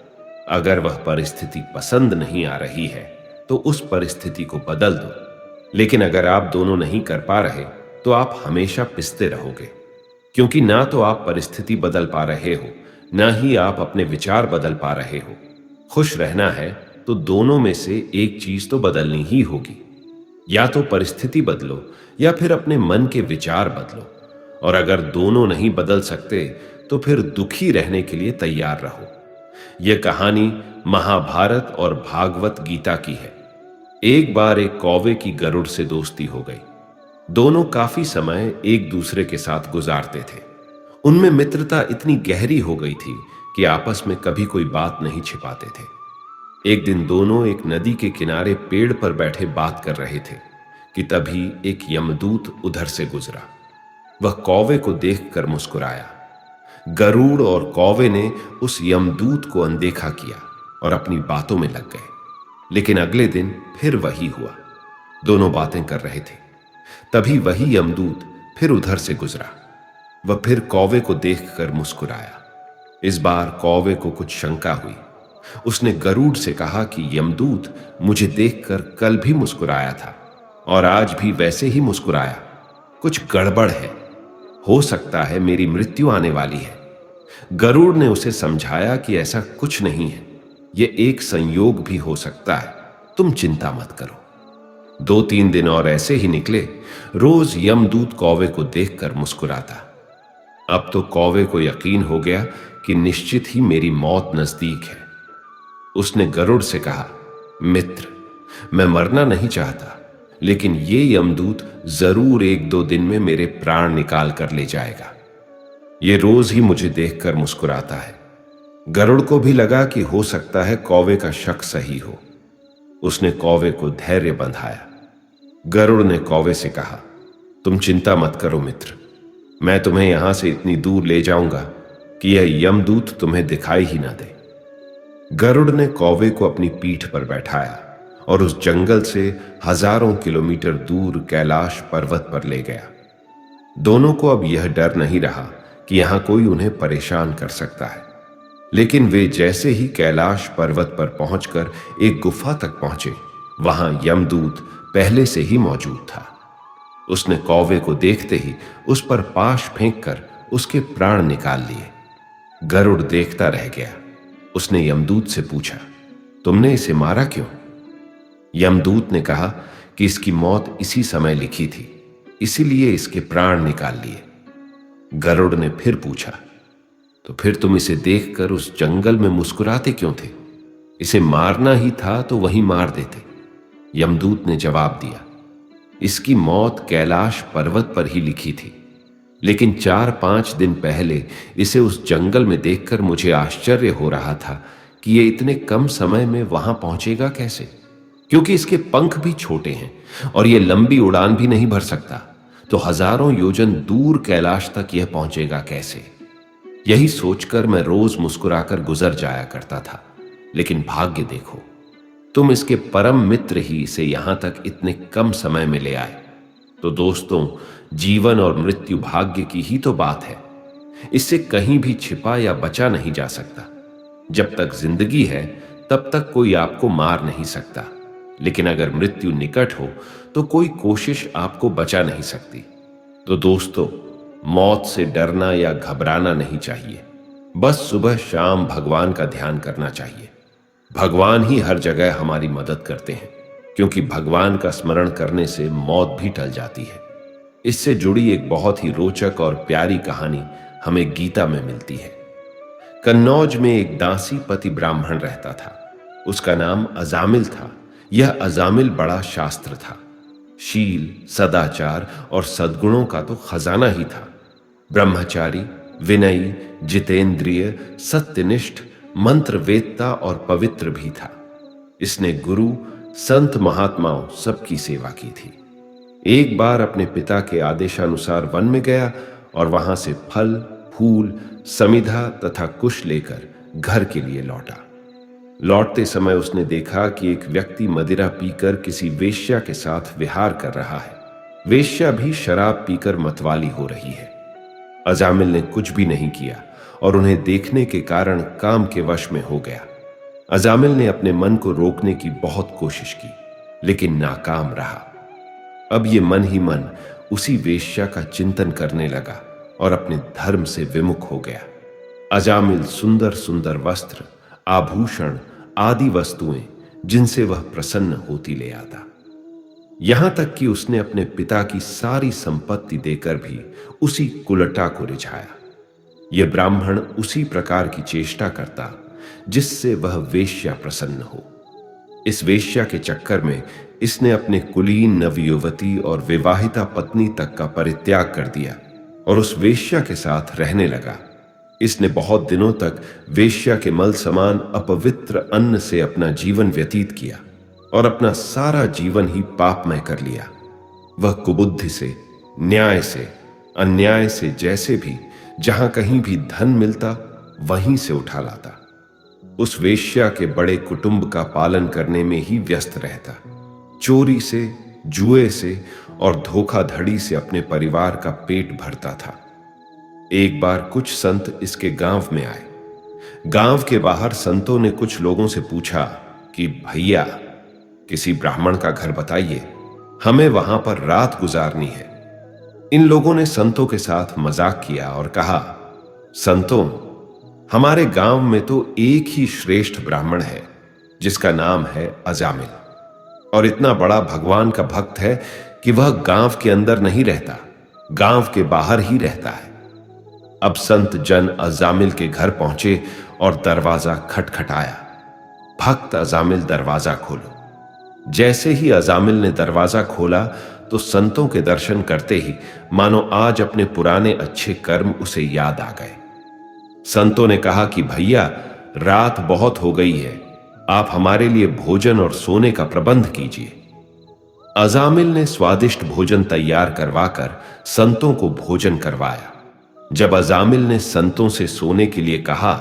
अगर वह परिस्थिति पसंद नहीं आ रही है तो उस परिस्थिति को बदल दो। लेकिन अगर आप दोनों नहीं कर पा रहे तो आप हमेशा पिसते रहोगे, क्योंकि ना तो आप परिस्थिति बदल पा रहे हो, ना ही आप अपने विचार बदल पा रहे हो। खुश रहना है तो दोनों में से एक चीज तो बदलनी ही होगी। या तो परिस्थिति बदलो या फिर अपने मन के विचार बदलो। और अगर दोनों नहीं बदल सकते तो फिर दुखी रहने के लिए तैयार रहो। यह कहानी महाभारत और भागवत गीता की है। एक बार एक कौवे की गरुड़ से दोस्ती हो गई। दोनों काफी समय एक दूसरे के साथ गुजारते थे। उनमें मित्रता इतनी गहरी हो गई थी कि आपस में कभी कोई बात नहीं छिपाते थे। एक दिन दोनों एक नदी के किनारे पेड़ पर बैठे बात कर रहे थे कि तभी एक यमदूत उधर से गुजरा। वह कौवे को देखकर मुस्कुराया। गरुड़ और कौवे ने उस यमदूत को अनदेखा किया और अपनी बातों में लग गए। लेकिन अगले दिन फिर वही हुआ। दोनों बातें कर रहे थे, तभी वही यमदूत फिर उधर से गुजरा। वह फिर कौवे को देखकर मुस्कुराया। इस बार कौवे को कुछ शंका हुई। उसने गरुड़ से कहा कि यमदूत मुझे देखकर कल भी मुस्कुराया था और आज भी वैसे ही मुस्कुराया। कुछ गड़बड़ है, हो सकता है मेरी मृत्यु आने वाली है। गरुड़ ने उसे समझाया कि ऐसा कुछ नहीं है, यह एक संयोग भी हो सकता है, तुम चिंता मत करो। 2-3 दिन और ऐसे ही निकले। रोज यमदूत कौवे को देखकर मुस्कुराता। अब तो कौवे को यकीन हो गया कि निश्चित ही मेरी मौत नजदीक है। उसने गरुड़ से कहा, मित्र, मैं मरना नहीं चाहता, लेकिन ये यमदूत जरूर 1-2 दिन में मेरे प्राण निकाल कर ले जाएगा। ये रोज ही मुझे देखकर मुस्कुराता है। गरुड़ को भी लगा कि हो सकता है कौवे का शक सही हो। उसने कौवे को धैर्य बंधाया। गरुड़ ने कौवे से कहा, तुम चिंता मत करो मित्र, मैं तुम्हें यहां से इतनी दूर ले जाऊंगा कि यह यमदूत तुम्हें दिखाई ही ना दे। गरुड़ ने कौवे को अपनी पीठ पर बैठाया और उस जंगल से हजारों किलोमीटर दूर कैलाश पर्वत पर ले गया। दोनों को अब यह डर नहीं रहा कि यहां कोई उन्हें परेशान कर सकता है। लेकिन वे जैसे ही कैलाश पर्वत पर पहुंचकर एक गुफा तक पहुंचे, वहां यमदूत पहले से ही मौजूद था। उसने कौवे को देखते ही उस पर पाश फेंककर उसके प्राण निकाल लिए। गरुड़ देखता रह गया। उसने यमदूत से पूछा, तुमने इसे मारा क्यों? यमदूत ने कहा कि इसकी मौत इसी समय लिखी थी, इसीलिए इसके प्राण निकाल लिए। गरुड़ ने फिर पूछा, तो फिर तुम इसे देखकर उस जंगल में मुस्कुराते क्यों थे? इसे मारना ही था तो वहीं मार देते। यमदूत ने जवाब दिया, इसकी मौत कैलाश पर्वत पर ही लिखी थी, लेकिन 4-5 दिन पहले इसे उस जंगल में देखकर मुझे आश्चर्य हो रहा था कि ये इतने कम समय में वहां पहुंचेगा कैसे, क्योंकि इसके पंख भी छोटे हैं और ये लंबी उड़ान भी नहीं भर सकता, तो हजारों योजन दूर कैलाश तक यह पहुंचेगा कैसे? यही सोचकर मैं रोज मुस्कुराकर गुजर जाया करता था। लेकिन भाग्य देखो, तुम इसके परम मित्र ही इसे यहां तक इतने कम समय में ले आए। तो दोस्तों, जीवन और मृत्यु भाग्य की ही तो बात है। इससे कहीं भी छिपा या बचा नहीं जा सकता। जब तक जिंदगी है तब तक कोई आपको मार नहीं सकता, लेकिन अगर मृत्यु निकट हो तो कोई कोशिश आपको बचा नहीं सकती। तो दोस्तों, मौत से डरना या घबराना नहीं चाहिए। बस सुबह शाम भगवान का ध्यान करना चाहिए। भगवान ही हर जगह हमारी मदद करते हैं। क्योंकि भगवान का स्मरण करने से मौत भी टल जाती है। इससे जुड़ी एक बहुत ही रोचक और प्यारी कहानी हमें गीता में मिलती है। कन्नौज में एक दासी पति ब्राह्मण रहता था। उसका नाम अजामिल था। यह अजामिल बड़ा शास्त्र था। शील, सदाचार और सद्गुणों का तो खजाना ही था। ब्रह्मचारी, विनयी, जितेंद्रिय, सत्यनिष्ठ, मंत्र वेदता और पवित्र भी था। इसने गुरु, संत, महात्माओं सबकी सेवा की थी। एक बार अपने पिता के आदेशानुसार वन में गया और वहां से फल, फूल, समिधा तथा कुश लेकर घर के लिए लौटा। लौटते समय उसने देखा कि एक व्यक्ति मदिरा पीकर किसी वेश्या के साथ विहार कर रहा है। वेश्या भी शराब पीकर मतवाली हो रही है। अजामिल ने कुछ भी नहीं किया और उन्हें देखने के कारण काम के वश में हो गया। अजामिल ने अपने मन को रोकने की बहुत कोशिश की, लेकिन नाकाम रहा। अब ये मन ही मन उसी वेश्या का चिंतन करने लगा और अपने धर्म से विमुख हो गया। अजामिल सुंदर सुंदर वस्त्र, आभूषण आदि वस्तुएं जिनसे वह प्रसन्न होती ले आता। यहां तक कि उसने अपने पिता की सारी संपत्ति देकर भी उसी कुलटा को रिझाया। यह ब्राह्मण उसी प्रकार की चेष्टा करता जिससे वह वेश्या प्रसन्न हो। इस वेश्या के चक्कर में इसने अपने कुलीन, नवयुवती और विवाहिता पत्नी तक का परित्याग कर दिया और उस वेश्या के साथ रहने लगा। इसने बहुत दिनों तक वेश्या के मल समान अपवित्र अन्न से अपना जीवन व्यतीत किया और अपना सारा जीवन ही पापमय कर लिया। वह कुबुद्धि से, न्याय से, अन्याय से, जैसे भी जहां कहीं भी धन मिलता वहीं से उठा लाता। उस वेश्या के बड़े कुटुंब का पालन करने में ही व्यस्त रहता। चोरी से, जुए से और धोखाधड़ी से अपने परिवार का पेट भरता था। एक बार कुछ संत इसके गांव में आए। गांव के बाहर संतों ने कुछ लोगों से पूछा कि भैया, किसी ब्राह्मण का घर बताइए, हमें वहां पर रात गुजारनी है। इन लोगों ने संतों के साथ मजाक किया और कहा, संतों, हमारे गांव में तो एक ही श्रेष्ठ ब्राह्मण है जिसका नाम है अजामिल, और इतना बड़ा भगवान का भक्त है कि वह गांव के अंदर नहीं रहता, गांव के बाहर ही रहता है। अब संत जन अजामिल के घर पहुंचे और दरवाजा खटखटाया। भक्त अजामिल, दरवाजा खोलो। जैसे ही अजामिल ने दरवाजा खोला तो संतों के दर्शन करते ही मानो आज अपने पुराने अच्छे कर्म उसे याद आ गए। संतों ने कहा कि भैया, रात बहुत हो गई है, आप हमारे लिए भोजन और सोने का प्रबंध कीजिए। अजामिल ने स्वादिष्ट भोजन तैयार करवाकर संतों को भोजन करवाया। जब अजामिल ने संतों से सोने के लिए कहा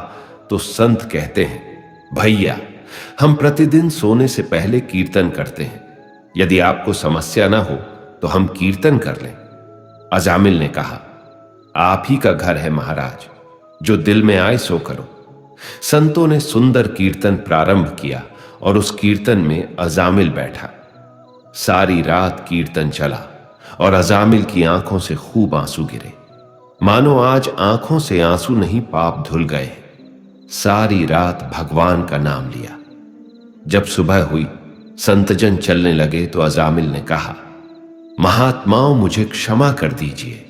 तो संत कहते हैं, भैया, हम प्रतिदिन सोने से पहले कीर्तन करते हैं, यदि आपको समस्या ना हो तो हम कीर्तन कर लें। अजामिल ने कहा, आप ही का घर है महाराज, जो दिल में आए सो करो। संतों ने सुंदर कीर्तन प्रारंभ किया और उस कीर्तन में अजामिल बैठा। सारी रात कीर्तन चला और अजामिल की आंखों से खूब आंसू गिरे, मानो आज आंखों से आंसू नहीं पाप धुल गए। सारी रात भगवान का नाम लिया। जब सुबह हुई, संतजन चलने लगे तो अजामिल ने कहा, महात्माओं, मुझे क्षमा कर दीजिए,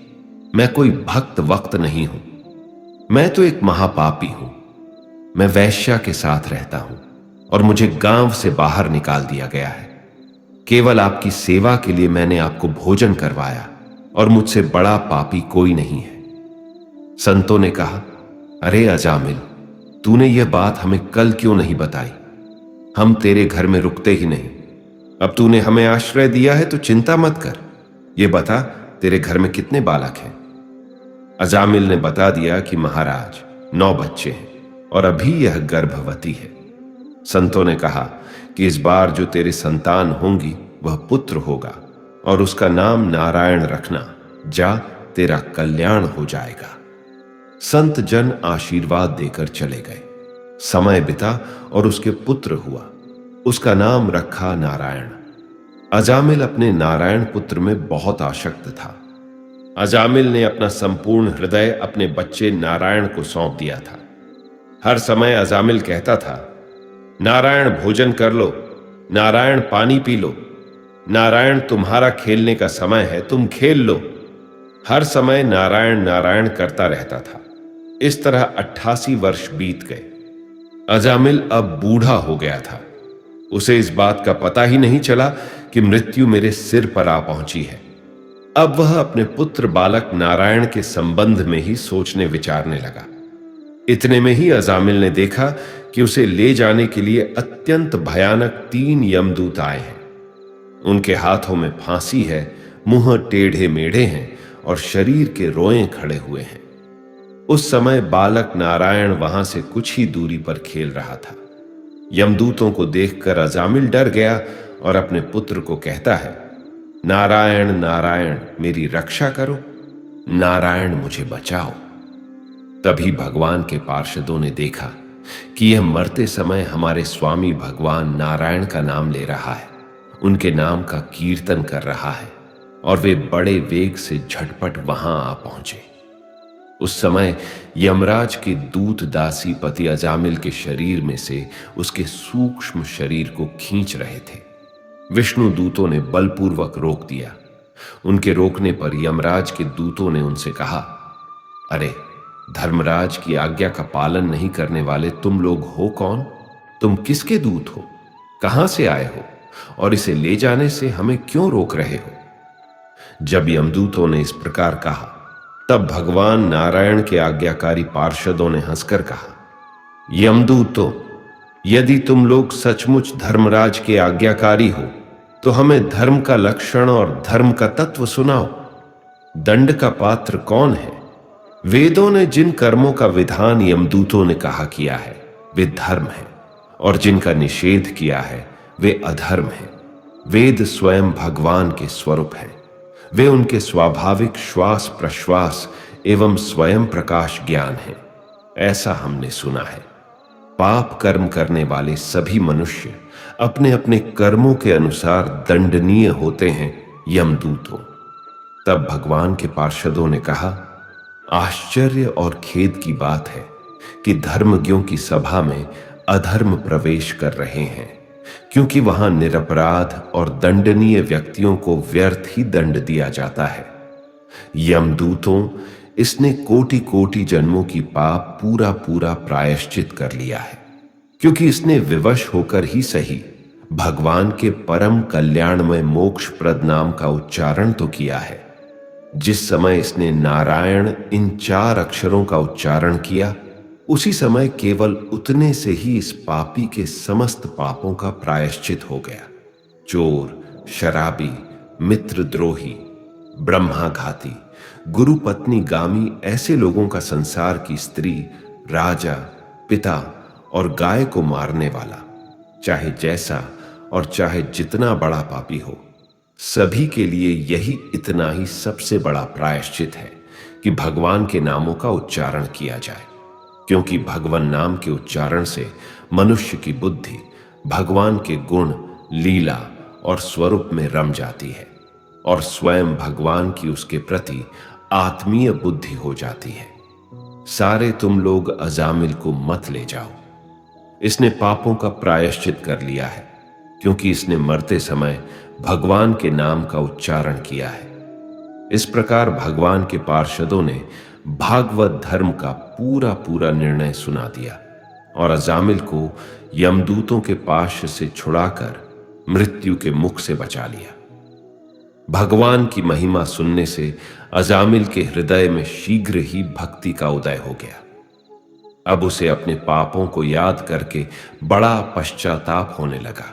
मैं कोई भक्त वक्त नहीं हूं, मैं तो एक महापापी हूं। मैं वैश्या के साथ रहता हूं और मुझे गांव से बाहर निकाल दिया गया है। केवल आपकी सेवा के लिए मैंने आपको भोजन करवाया और मुझसे बड़ा पापी कोई नहीं है। संतों ने कहा, अरे अजामिल, तूने यह बात हमें कल क्यों नहीं बताई? हम तेरे घर में रुकते ही नहीं। अब तूने हमें आश्रय दिया है तो चिंता मत कर। यह बता, तेरे घर में कितने बालक हैं? अजामिल ने बता दिया कि महाराज, 9 बच्चे हैं और अभी यह गर्भवती है। संतों ने कहा कि इस बार जो तेरे संतान होंगी वह पुत्र होगा और उसका नाम नारायण रखना। जा, तेरा कल्याण हो जाएगा। संत जन आशीर्वाद देकर चले गए। समय बिता और उसके पुत्र हुआ। उसका नाम रखा नारायण। अजामिल अपने नारायण पुत्र में बहुत आसक्त था। अजामिल ने अपना संपूर्ण हृदय अपने बच्चे नारायण को सौंप दिया था। हर समय अजामिल कहता था, नारायण भोजन कर लो, नारायण पानी पी लो, नारायण तुम्हारा खेलने का समय है, तुम खेल लो। हर समय नारायण नारायण करता रहता था। इस तरह 88 वर्ष बीत गए। अजामिल अब बूढ़ा हो गया था। उसे इस बात का पता ही नहीं चला कि मृत्यु मेरे सिर पर आ पहुंची है। अब वह अपने पुत्र बालक नारायण के संबंध में ही सोचने विचारने लगा। इतने में ही अजामिल ने देखा कि उसे ले जाने के लिए अत्यंत भयानक 3 यमदूत आए हैं। उनके हाथों में फांसी है, मुंह टेढ़े मेढ़े हैं और शरीर के रोएं खड़े हुए हैं। उस समय बालक नारायण वहां से कुछ ही दूरी पर खेल रहा था। यमदूतों को देखकर अजामिल डर गया और अपने पुत्र को कहता है, नारायण नारायण मेरी रक्षा करो, नारायण मुझे बचाओ। तभी भगवान के पार्षदों ने देखा कि यह मरते समय हमारे स्वामी भगवान नारायण का नाम ले रहा है, उनके नाम का कीर्तन कर रहा है, और वे बड़े वेग से झटपट वहां आ पहुंचे। उस समय यमराज के दूत दासी पति अजामिल के शरीर में से उसके सूक्ष्म शरीर को खींच रहे थे। विष्णु दूतों ने बलपूर्वक रोक दिया। उनके रोकने पर यमराज के दूतों ने उनसे कहा, अरे धर्मराज की आज्ञा का पालन नहीं करने वाले तुम लोग हो कौन? तुम किसके दूत हो? कहां से आए हो? और इसे ले जाने से हमें क्यों रोक रहे हो? जब यमदूतों ने इस प्रकार कहा, तब भगवान नारायण के आज्ञाकारी पार्षदों ने हंसकर कहा, यमदूतों, यदि तुम लोग सचमुच धर्मराज के आज्ञाकारी हो तो हमें धर्म का लक्षण और धर्म का तत्व सुनाओ। दंड का पात्र कौन है? वेदों ने जिन कर्मों का विधान यमदूतों ने कहा किया है वे धर्म है, और जिनका निषेध किया है वे अधर्म है। वेद स्वयं भगवान के स्वरूप हैं। वे उनके स्वाभाविक श्वास प्रश्वास एवं स्वयं प्रकाश ज्ञान है, ऐसा हमने सुना है। पाप कर्म करने वाले सभी मनुष्य अपने अपने कर्मों के अनुसार दंडनीय होते हैं यमदूतों। तब भगवान के पार्षदों ने कहा, आश्चर्य और खेद की बात है कि धर्मज्ञों की सभा में अधर्म प्रवेश कर रहे हैं, क्योंकि वहां निरपराध और दंडनीय व्यक्तियों को व्यर्थ ही दंड दिया जाता है। यमदूतों, इसने कोटि कोटि जन्मों की पाप पूरा पूरा प्रायश्चित कर लिया है, क्योंकि इसने विवश होकर ही सही भगवान के परम कल्याणमय मोक्षप्रद नाम का उच्चारण तो किया है। जिस समय इसने नारायण इन 4 अक्षरों का उच्चारण किया, उसी समय केवल उतने से ही इस पापी के समस्त पापों का प्रायश्चित हो गया। चोर, शराबी, मित्रद्रोही, ब्रह्माघाती, गुरु पत्नी गामी ऐसे लोगों का संसार की स्त्री, राजा, पिता और गाय को मारने वाला, चाहे जैसा और चाहे जितना बड़ा पापी हो, सभी के लिए यही इतना ही सबसे बड़ा प्रायश्चित है कि भगवान के नामों का उच्चारण किया जाए, क्योंकि भगवान नाम के उच्चारण से मनुष्य की बुद्धि भगवान के गुण, लीला और स्वरूप में रम जाती है और स्वयं भगवान की उसके प्रति आत्मीय बुद्धि हो जाती है। सारे तुम लोग अजामिल को मत ले जाओ। इसने पापों का प्रायश्चित कर लिया है, क्योंकि इसने मरते समय भगवान के नाम का उच्चारण किया है। इस प्रकार भगवान के पार्षदों ने भागवत धर्म का पूरा पूरा निर्णय सुना दिया और अजामिल को यमदूतों के पाश से छुड़ाकर मृत्यु के मुख से बचा लिया। भगवान की महिमा सुनने से अजामिल के हृदय में शीघ्र ही भक्ति का उदय हो गया। अब उसे अपने पापों को याद करके बड़ा पश्चाताप होने लगा।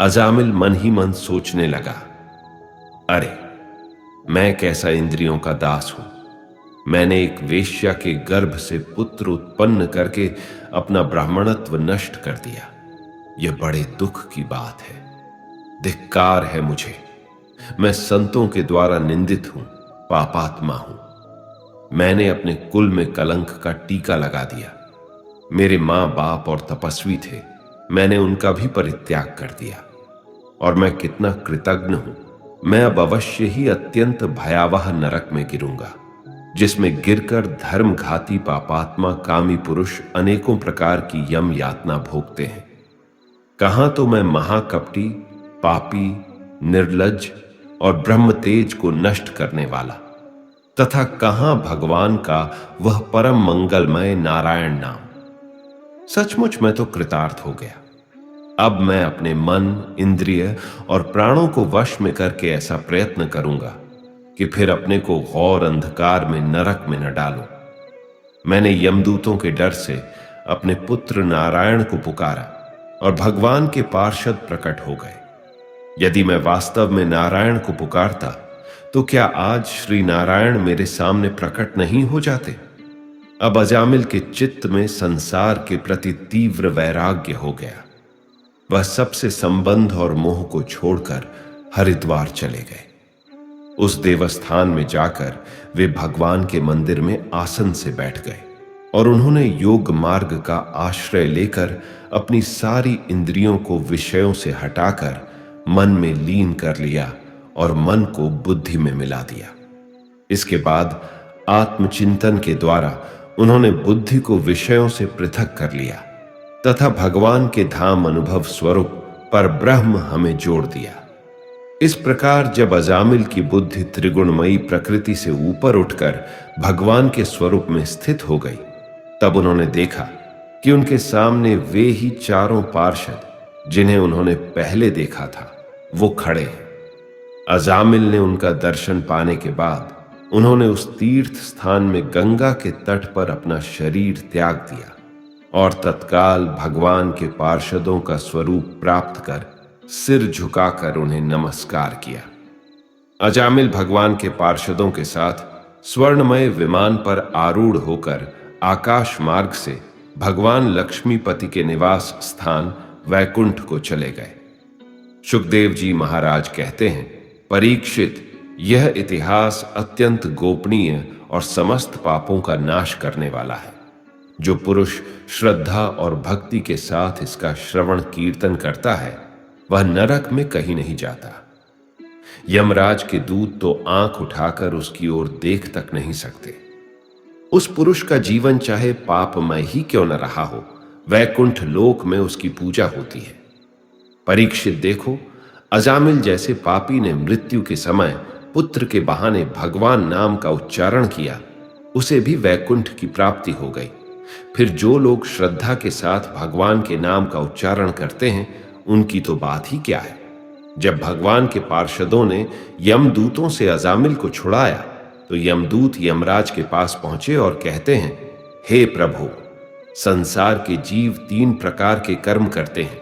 अजामिल मन ही मन सोचने लगा, अरे मैं कैसा इंद्रियों का दास हूं। मैंने एक वेश्या के गर्भ से पुत्र उत्पन्न करके अपना ब्राह्मणत्व नष्ट कर दिया। यह बड़े दुख की बात है। धिक्कार है मुझे। मैं संतों के द्वारा निंदित हूं, पापात्मा हूं। मैंने अपने कुल में कलंक का टीका लगा दिया। मेरे मां बाप और तपस्वी थे, मैंने उनका भी परित्याग कर दिया। और मैं कितना कृतज्ञ हूं। मैं अब अवश्य ही अत्यंत भयावह नरक में गिरूंगा, जिसमें गिरकर धर्मघाती पापात्मा कामी पुरुष अनेकों प्रकार की यम यातना भोगते हैं। कहां तो मैं महाकपटी, पापी, निर्लज्ज और ब्रह्म तेज को नष्ट करने वाला, तथा कहां भगवान का वह परम मंगलमय नारायण नाम। सचमुच मैं तो कृतार्थ हो गया। अब मैं अपने मन, इंद्रिय और प्राणों को वश में करके ऐसा प्रयत्न करूंगा कि फिर अपने को घोर अंधकार में, नरक में न डालूं। मैंने यमदूतों के डर से अपने पुत्र नारायण को पुकारा और भगवान के पार्षद प्रकट हो गए। यदि मैं वास्तव में नारायण को पुकारता तो क्या आज श्री नारायण मेरे सामने प्रकट नहीं हो जाते? अब अजामिल के चित्त में संसार के प्रति तीव्र वैराग्य हो गया। वह सबसे संबंध और मोह को छोड़कर हरिद्वार चले गए। उस देवस्थान में जाकर वे भगवान के मंदिर में आसन से बैठ गए और उन्होंने योग मार्ग का आश्रय लेकर अपनी सारी इंद्रियों को विषयों से हटाकर मन में लीन कर लिया और मन को बुद्धि में मिला दिया। इसके बाद आत्मचिंतन के द्वारा उन्होंने बुद्धि को विषयों से पृथक कर लिया तथा भगवान के धाम अनुभव स्वरूप पर ब्रह्म हमें जोड़ दिया। इस प्रकार जब अजामिल की बुद्धि त्रिगुणमयी प्रकृति से ऊपर उठकर भगवान के स्वरूप में स्थित हो गई, तब उन्होंने देखा कि उनके सामने वे ही चारों पार्षद जिन्हें उन्होंने पहले देखा था वो खड़े हैं। अजामिल ने उनका दर्शन पाने के बाद उन्होंने उस तीर्थ स्थान में गंगा के तट पर अपना शरीर त्याग दिया और तत्काल भगवान के पार्षदों का स्वरूप प्राप्त कर सिर झुकाकर उन्हें नमस्कार किया। अजामिल भगवान के पार्षदों के साथ स्वर्णमय विमान पर आरूढ़ होकर आकाश मार्ग से भगवान लक्ष्मीपति के निवास स्थान वैकुंठ को चले गए। सुखदेव जी महाराज कहते हैं, परीक्षित, यह इतिहास अत्यंत गोपनीय और समस्त पापों का नाश करने वाला है। जो पुरुष श्रद्धा और भक्ति के साथ इसका श्रवण कीर्तन करता है वह नरक में कहीं नहीं जाता। यमराज के दूत तो आंख उठाकर उसकी ओर देख तक नहीं सकते। उस पुरुष का जीवन चाहे पापमय ही क्यों न रहा हो, वैकुंठ लोक में उसकी पूजा होती है। परीक्षित देखो, अजामिल जैसे पापी ने मृत्यु के समय पुत्र के बहाने भगवान नाम का उच्चारण किया, उसे भी वैकुंठ की प्राप्ति हो गई। फिर जो लोग श्रद्धा के साथ भगवान के नाम का उच्चारण करते हैं उनकी तो बात ही क्या है। जब भगवान के पार्षदों ने यमदूतों से अजामिल को छुड़ाया तो यमदूत यमराज के पास पहुंचे और कहते हैं, हे प्रभु, संसार के जीव 3 प्रकार के कर्म करते हैं,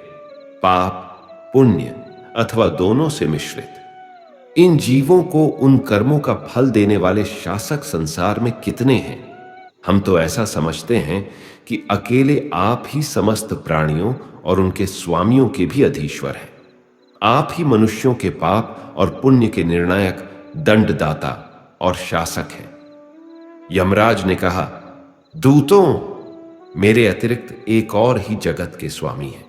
पाप, पुण्य अथवा दोनों से मिश्रित। इन जीवों को उन कर्मों का फल देने वाले शासक संसार में कितने हैं? हम तो ऐसा समझते हैं कि अकेले आप ही समस्त प्राणियों और उनके स्वामियों के भी अधीश्वर हैं। आप ही मनुष्यों के पाप और पुण्य के निर्णायक, दंडदाता और शासक हैं। यमराज ने कहा, दूतों, मेरे अतिरिक्त एक और ही जगत के स्वामी हैं।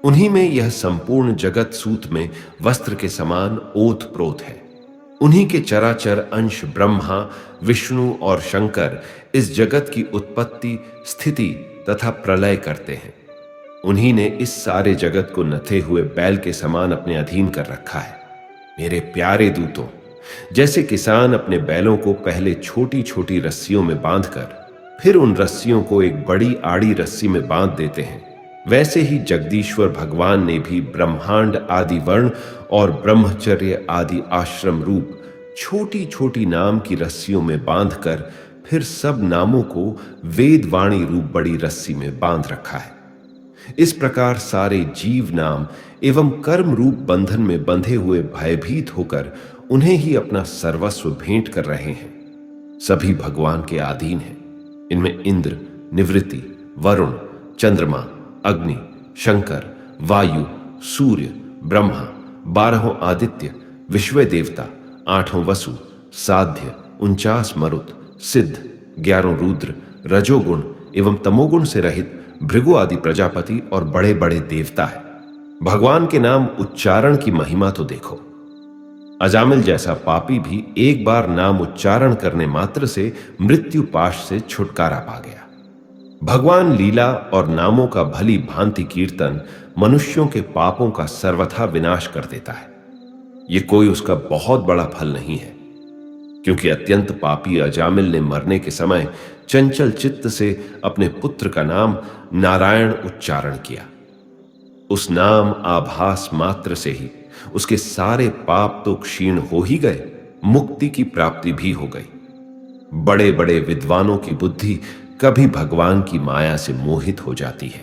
उन्हीं में यह संपूर्ण जगत सूत में वस्त्र के समान ओत प्रोत है। उन्हीं के चराचर अंश ब्रह्मा, विष्णु और शंकर इस जगत की उत्पत्ति, स्थिति तथा प्रलय करते हैं। उन्हीं ने इस सारे जगत को नथे हुए बैल के समान अपने अधीन कर रखा है। मेरे प्यारे दूतों, जैसे किसान अपने बैलों को पहले छोटी छोटी रस्सियों में बांधकर फिर उन रस्सियों को एक बड़ी आड़ी रस्सी में बांध देते हैं, वैसे ही जगदीश्वर भगवान ने भी ब्रह्मांड आदि वर्ण और ब्रह्मचर्य आदि आश्रम रूप छोटी छोटी नाम की रस्सियों में बांधकर फिर सब नामों को वेदवाणी रूप बड़ी रस्सी में बांध रखा है। इस प्रकार सारे जीव नाम एवं कर्म रूप बंधन में बंधे हुए भयभीत होकर उन्हें ही अपना सर्वस्व भेंट कर रहे हैं। सभी भगवान के अधीन हैं। इनमें इंद्र, निवृत्ति, वरुण, चंद्रमा, अग्नि, शंकर, वायु, सूर्य, ब्रह्मा, 12 आदित्य, विश्व देवता, 8 वसु, साध्य, 49 मरुत, सिद्ध, 11 रुद्र, रजोगुण एवं तमोगुण से रहित भृगु आदि प्रजापति और बड़े बड़े देवता है। भगवान के नाम उच्चारण की महिमा तो देखो। अजामिल जैसा पापी भी एक बार नाम उच्चारण करने मात्र से मृत्यु पाश से छुटकारा पा गया। भगवान लीला और नामों का भली भांति कीर्तन मनुष्यों के पापों का सर्वथा विनाश कर देता है। यह कोई उसका बहुत बड़ा फल नहीं है, क्योंकि अत्यंत पापी अजामिल ने मरने के समय चंचल चित्त से अपने पुत्र का नाम नारायण उच्चारण किया। उस नाम आभास मात्र से ही उसके सारे पाप तो क्षीण हो ही गए, मुक्ति की प्राप्ति भी हो गई। बड़े बड़े विद्वानों की बुद्धि कभी भगवान की माया से मोहित हो जाती है।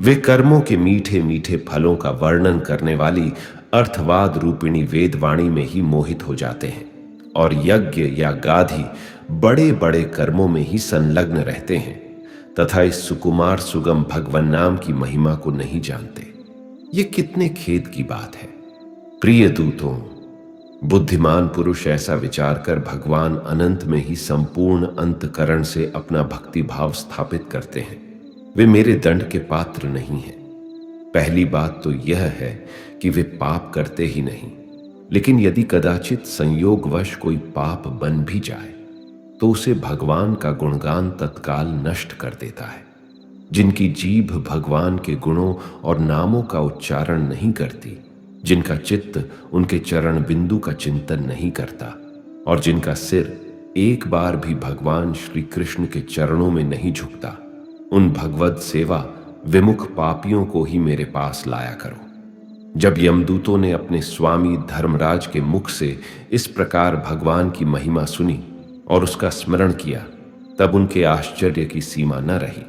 वे कर्मों के मीठे मीठे फलों का वर्णन करने वाली अर्थवाद रूपिणी वेदवाणी में ही मोहित हो जाते हैं और यज्ञ या गाधी बड़े बड़े कर्मों में ही संलग्न रहते हैं तथा इस सुकुमार सुगम भगवन नाम की महिमा को नहीं जानते। ये कितने खेद की बात है। प्रिय दूतों, बुद्धिमान पुरुष ऐसा विचार कर भगवान अनंत में ही संपूर्ण अंतकरण से अपना भक्ति भाव स्थापित करते हैं। वे मेरे दंड के पात्र नहीं हैं। पहली बात तो यह है कि वे पाप करते ही नहीं, लेकिन यदि कदाचित संयोगवश कोई पाप बन भी जाए तो उसे भगवान का गुणगान तत्काल नष्ट कर देता है। जिनकी जीभ भगवान के गुणों और नामों का उच्चारण नहीं करती, जिनका चित्त उनके चरण बिंदु का चिंतन नहीं करता और जिनका सिर एक बार भी भगवान श्री कृष्ण के चरणों में नहीं झुकता, उन भगवत सेवा विमुख पापियों को ही मेरे पास लाया करो। जब यमदूतों ने अपने स्वामी धर्मराज के मुख से इस प्रकार भगवान की महिमा सुनी और उसका स्मरण किया, तब उनके आश्चर्य की सीमा न रही।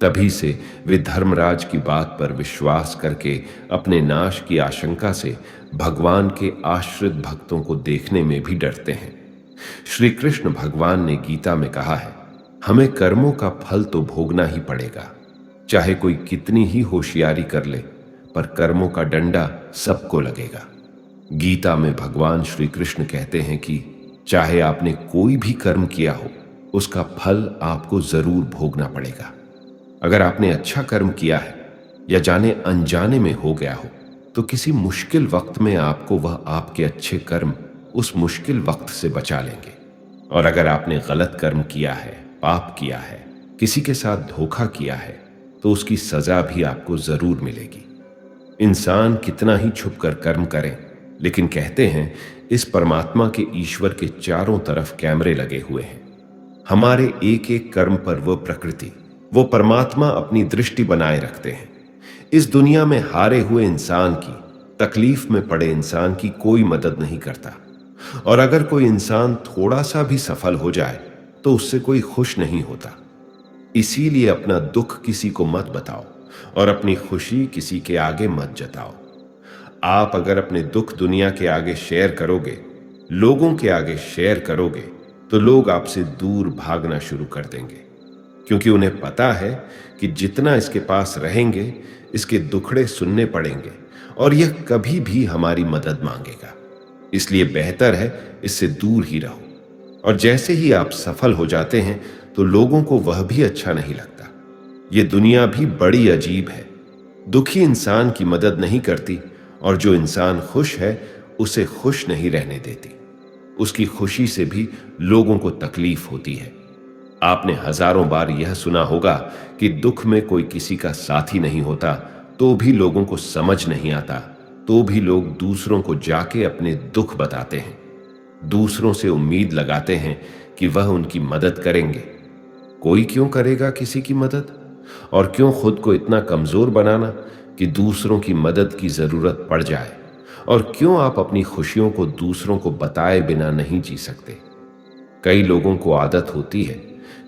तभी से वे धर्मराज की बात पर विश्वास करके अपने नाश की आशंका से भगवान के आश्रित भक्तों को देखने में भी डरते हैं। श्री कृष्ण भगवान ने गीता में कहा है, हमें कर्मों का फल तो भोगना ही पड़ेगा, चाहे कोई कितनी ही होशियारी कर ले, पर कर्मों का डंडा सबको लगेगा। गीता में भगवान श्री कृष्ण कहते हैं कि चाहे आपने कोई भी कर्म किया हो, उसका फल आपको जरूर भोगना पड़ेगा। अगर आपने अच्छा कर्म किया है या जाने अनजाने में हो गया हो, तो किसी मुश्किल वक्त में आपको वह आपके अच्छे कर्म उस मुश्किल वक्त से बचा लेंगे। और अगर आपने गलत कर्म किया है, पाप किया है, किसी के साथ धोखा किया है, तो उसकी सजा भी आपको जरूर मिलेगी। इंसान कितना ही छुपकर कर्म करे, लेकिन कहते हैं इस परमात्मा के ईश्वर के चारों तरफ कैमरे लगे हुए हैं। हमारे एक एक कर्म पर वो प्रकृति, वो परमात्मा अपनी दृष्टि बनाए रखते हैं। इस दुनिया में हारे हुए इंसान की, तकलीफ में पड़े इंसान की कोई मदद नहीं करता। और अगर कोई इंसान थोड़ा सा भी सफल हो जाए तो उससे कोई खुश नहीं होता। इसीलिए अपना दुख किसी को मत बताओ और अपनी खुशी किसी के आगे मत जताओ। आप अगर अपने दुख दुनिया के आगे शेयर करोगे, लोगों के आगे शेयर करोगे, तो लोग आपसे दूर भागना शुरू कर देंगे, क्योंकि उन्हें पता है कि जितना इसके पास रहेंगे, इसके दुखड़े सुनने पड़ेंगे और यह कभी भी हमारी मदद मांगेगा। इसलिए बेहतर है इससे दूर ही रहो। और जैसे ही आप सफल हो जाते हैं तो लोगों को वह भी अच्छा नहीं लगता। ये दुनिया भी बड़ी अजीब है। दुखी इंसान की मदद नहीं करती और जो इंसान खुश है उसे खुश नहीं रहने देती। उसकी खुशी से भी लोगों को तकलीफ होती है। आपने हजारों बार यह सुना होगा कि दुख में कोई किसी का साथी नहीं होता, तो भी लोगों को समझ नहीं आता, तो भी लोग दूसरों को जाके अपने दुख बताते हैं। दूसरों से उम्मीद लगाते हैं कि वह उनकी मदद करेंगे। कोई क्यों करेगा किसी की मदद? और क्यों खुद को इतना कमजोर बनाना कि दूसरों की मदद की जरूरत पड़ जाए? और क्यों आप अपनी खुशियों को दूसरों को बताए बिना नहीं जी सकते? कई लोगों को आदत होती है,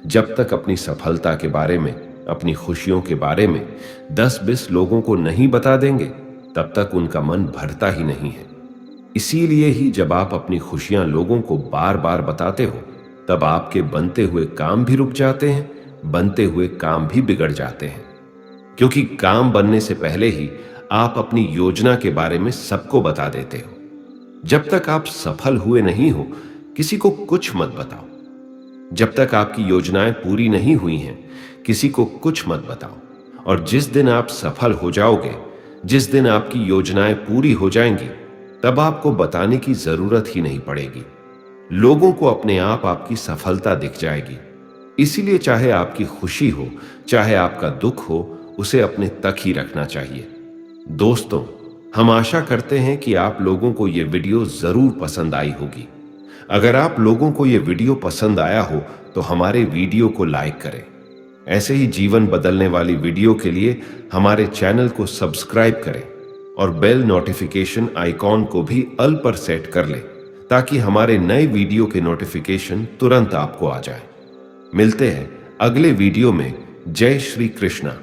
जब तक अपनी सफलता के बारे में, अपनी खुशियों के बारे में 10-20 लोगों को नहीं बता देंगे, तब तक उनका मन भरता ही नहीं है। इसीलिए ही जब आप अपनी खुशियां लोगों को बार बार बताते हो, तब आपके बनते हुए काम भी रुक जाते हैं, बनते हुए काम भी बिगड़ जाते हैं। क्योंकि काम बनने से पहले ही आप अपनी योजना के बारे में सबको बता देते हो। जब तक आप सफल हुए नहीं हो, किसी को कुछ मत बताओ। जब तक आपकी योजनाएं पूरी नहीं हुई हैं, किसी को कुछ मत बताओ। और जिस दिन आप सफल हो जाओगे, जिस दिन आपकी योजनाएं पूरी हो जाएंगी, तब आपको बताने की जरूरत ही नहीं पड़ेगी। लोगों को अपने आप आपकी सफलता दिख जाएगी। इसीलिए चाहे आपकी खुशी हो, चाहे आपका दुख हो, उसे अपने तक ही रखना चाहिए। दोस्तों, हम आशा करते हैं कि आप लोगों को यह वीडियो जरूर पसंद आई होगी। अगर आप लोगों को यह वीडियो पसंद आया हो तो हमारे वीडियो को लाइक करें। ऐसे ही जीवन बदलने वाली वीडियो के लिए हमारे चैनल को सब्सक्राइब करें और बेल नोटिफिकेशन आइकॉन को भी ऑल पर सेट कर लें ताकि हमारे नए वीडियो के नोटिफिकेशन तुरंत आपको आ जाए। मिलते हैं अगले वीडियो में। जय श्री कृष्णा।